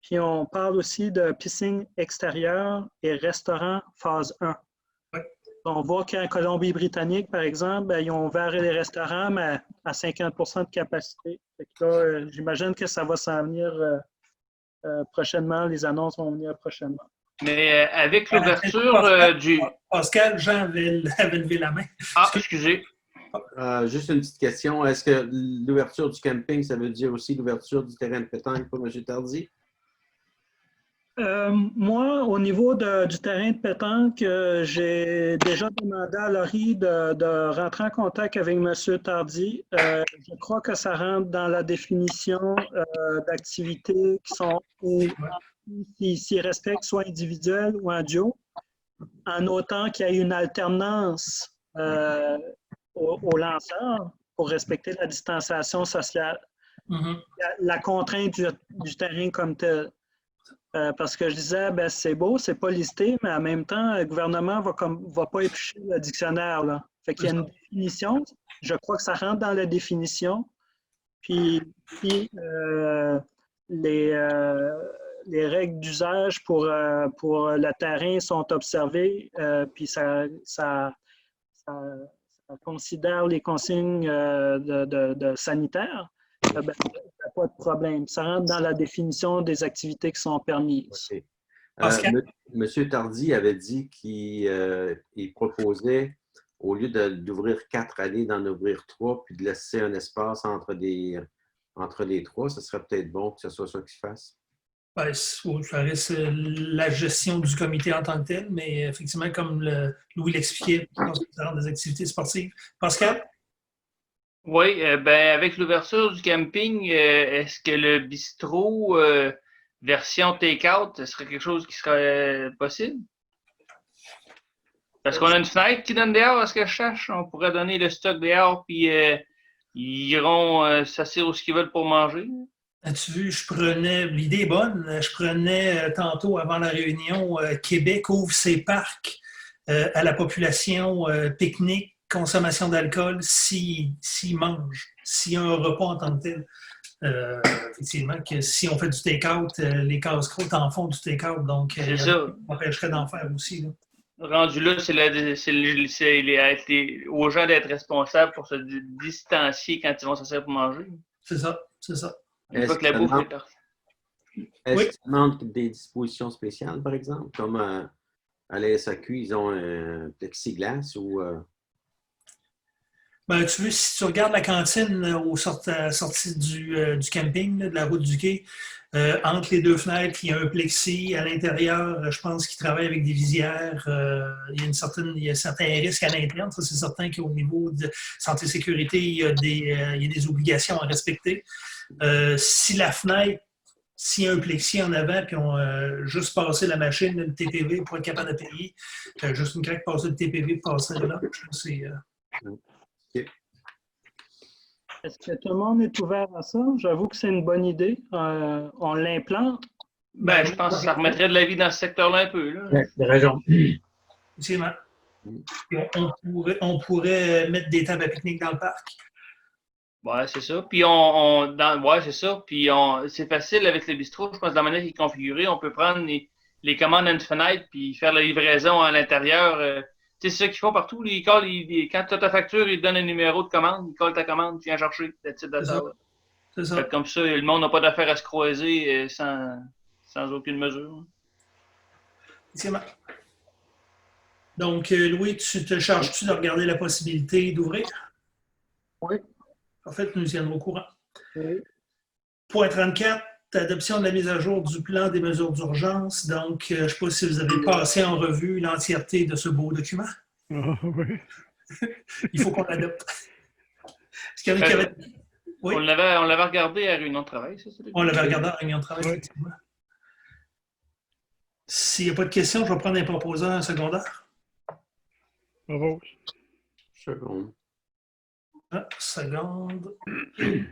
Puis, on parle aussi de piscine extérieure et restaurant phase 1. Oui. On voit qu'en Colombie-Britannique, par exemple, ils ont ouvert les restaurants, mais à 50 de capacité. Fait que là, j'imagine que ça va s'en venir prochainement. Les annonces vont venir prochainement. Mais avec l'ouverture du... Pascal, Jean avait levé la main. Ah, excusez. Juste une petite question. Est-ce que l'ouverture du camping, ça veut dire aussi l'ouverture du terrain de pétanque pour M. Tardy? Moi, au niveau du terrain de pétanque, j'ai déjà demandé à Laurie de rentrer en contact avec M. Tardy. Je crois que ça rentre dans la définition d'activités qui sont, s'ils respectent, soit individuelles ou en duo, en autant qu'il y ait une alternance aux lanceurs pour respecter la distanciation sociale. Mm-hmm. La contrainte du terrain comme tel. Parce que je disais, c'est beau, c'est pas listé, mais en même temps, le gouvernement va pas éplucher le dictionnaire. Là. Fait qu'il y a une définition. Je crois que ça rentre dans la définition. Puis les règles d'usage pour le terrain sont observées, puis ça considère les consignes de sanitaires. Il n'y a pas de problème. Ça rentre dans la définition des activités qui sont permises. Okay. Monsieur Tardy avait dit qu'il proposait, au lieu d'ouvrir 4 allées, d'en ouvrir 3, puis de laisser un espace entre les 3. Ce serait peut-être bon que ce soit ça qui se fasse. Ça reste la gestion du comité en tant que tel, mais effectivement, comme Louis l'expliquait, dans des activités sportives. Pascal? Oui, avec l'ouverture du camping, est-ce que le bistrot version take-out serait quelque chose qui serait possible? Parce qu'on a une fenêtre qui donne dehors, à ce que je cherche. On pourrait donner le stock dehors, puis ils iront s'asseoir où ils veulent pour manger. As-tu vu, l'idée est bonne, je prenais tantôt avant la réunion, Québec ouvre ses parcs à la population pique-nique, consommation d'alcool, s'ils mangent, s'il y a un repas en tant que tel. Effectivement, que si on fait du take-out, les casse-croûtes en font du take-out, donc ça empêcherait d'en faire aussi. Là. Rendu là, c'est aux gens d'être responsables pour se distancier quand ils vont s'asseoir pour manger. C'est ça. Une fois que la bouffe est partie. Est-ce qu'il manque des dispositions spéciales, par exemple, comme à la SAQ, ils ont un plexiglas ou... tu veux, si tu regardes la cantine à la sortie du camping, de la route du quai, entre les 2 fenêtres, il y a un plexi. À l'intérieur, je pense qu'ils travaillent avec des visières. Il y a certains risques à l'interne. Ça, c'est certain qu'au niveau de santé et sécurité, il y a des obligations à respecter. Si la fenêtre, s'il y a un plexi en avant, puis on juste passer la machine, le TPV pour être capable de payer, juste une craque, passer le TPV pour passer là, je pense que c'est... Est-ce que tout le monde est ouvert à ça? J'avoue que c'est une bonne idée. On l'implante. Je pense que ça remettrait de la vie dans ce secteur-là un peu. Oui, tu as raison. Effectivement. On pourrait mettre des tables à pique-nique dans le parc. Ouais, c'est ça. Puis c'est ça. Puis c'est facile avec le bistrot. Je pense que de la manière qui est configurée, on peut prendre les commandes à une fenêtre puis faire la livraison à l'intérieur. C'est ça qu'ils font partout. Quand tu as ta facture, ils te donnent un numéro de commande, ils collent ta commande, tu viens chercher. C'est ça. Comme ça, le monde n'a pas d'affaire à se croiser sans aucune mesure. Effectivement. Donc, Louis, tu te charges-tu de regarder la possibilité d'ouvrir? Oui. En fait, nous tiendrons au courant. Oui. Point 34, adoption de la mise à jour du plan des mesures d'urgence. Donc, je ne sais pas si vous avez passé en revue l'entièreté de ce beau document. Ah, oui. Il faut qu'on l'adopte. Est-ce qu'il y en a qui avaient... Oui, On l'avait regardé à réunion de travail, ça? on l'avait regardé en réunion de travail, Oui. effectivement. S'il n'y a pas de questions, je vais prendre un proposeur secondaire. Bravo. Seconde. Seconde.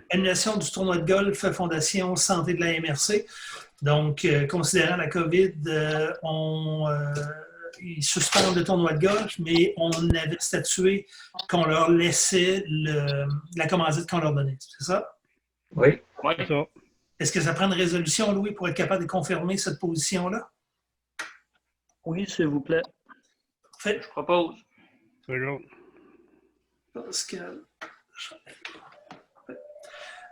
Annulation du tournoi de golf Fondation Santé de la MRC. Donc, considérant la COVID, ils suspendent le tournoi de golf, mais on avait statué qu'on leur laissait la commandite qu'on leur donnait. C'est ça? Oui. Oui. C'est ça. Est-ce que ça prend une résolution, Louis, pour être capable de confirmer cette position-là? Oui, s'il vous plaît. Parfait. Je propose. Seconde. Pascal.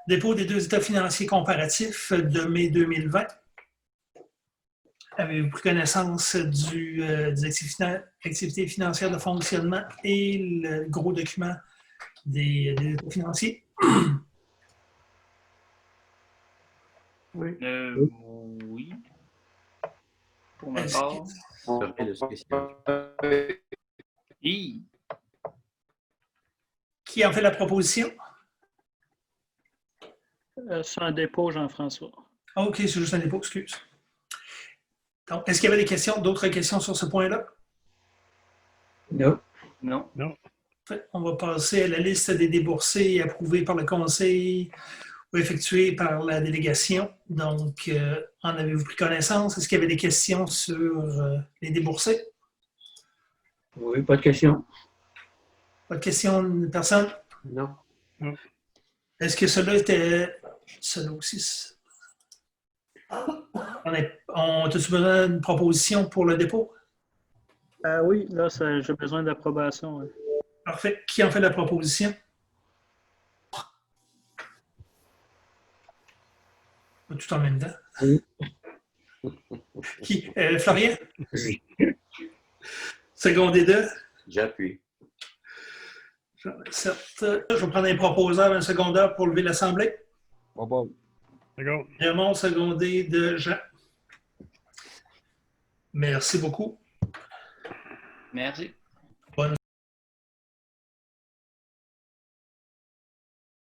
Dépôt des 2 états financiers comparatifs de mai 2020. Avez-vous pris connaissance des activités financières de fonctionnement et le gros document des états financiers? Oui. Oui. Pour ma Est-ce part. Rien de spécial. Hi. Qui en fait la proposition? C'est un dépôt, Jean-François. OK, c'est juste un dépôt, excuse. Donc, est-ce qu'il y avait des questions, d'autres questions sur ce point-là? Non. Non. On va passer à la liste des déboursés approuvés par le conseil ou effectués par la délégation. Donc, en avez-vous pris connaissance? Est-ce qu'il y avait des questions sur les déboursés? Oui, pas de question. Pas de questions de personne? Non. Est-ce que cela était... Cela aussi... As-tu besoin d'une proposition pour le dépôt? Oui, là, j'ai besoin d'approbation. Oui. Parfait. Qui en fait la proposition? Tout en même temps. Oui. Qui? Florian? Oui. Secondé de? J'appuie. Certes. Je vais prendre un proposeur, un secondaire pour lever l'Assemblée. Bon. Seconde. Raymond, secondé de Jean. Merci beaucoup. Merci.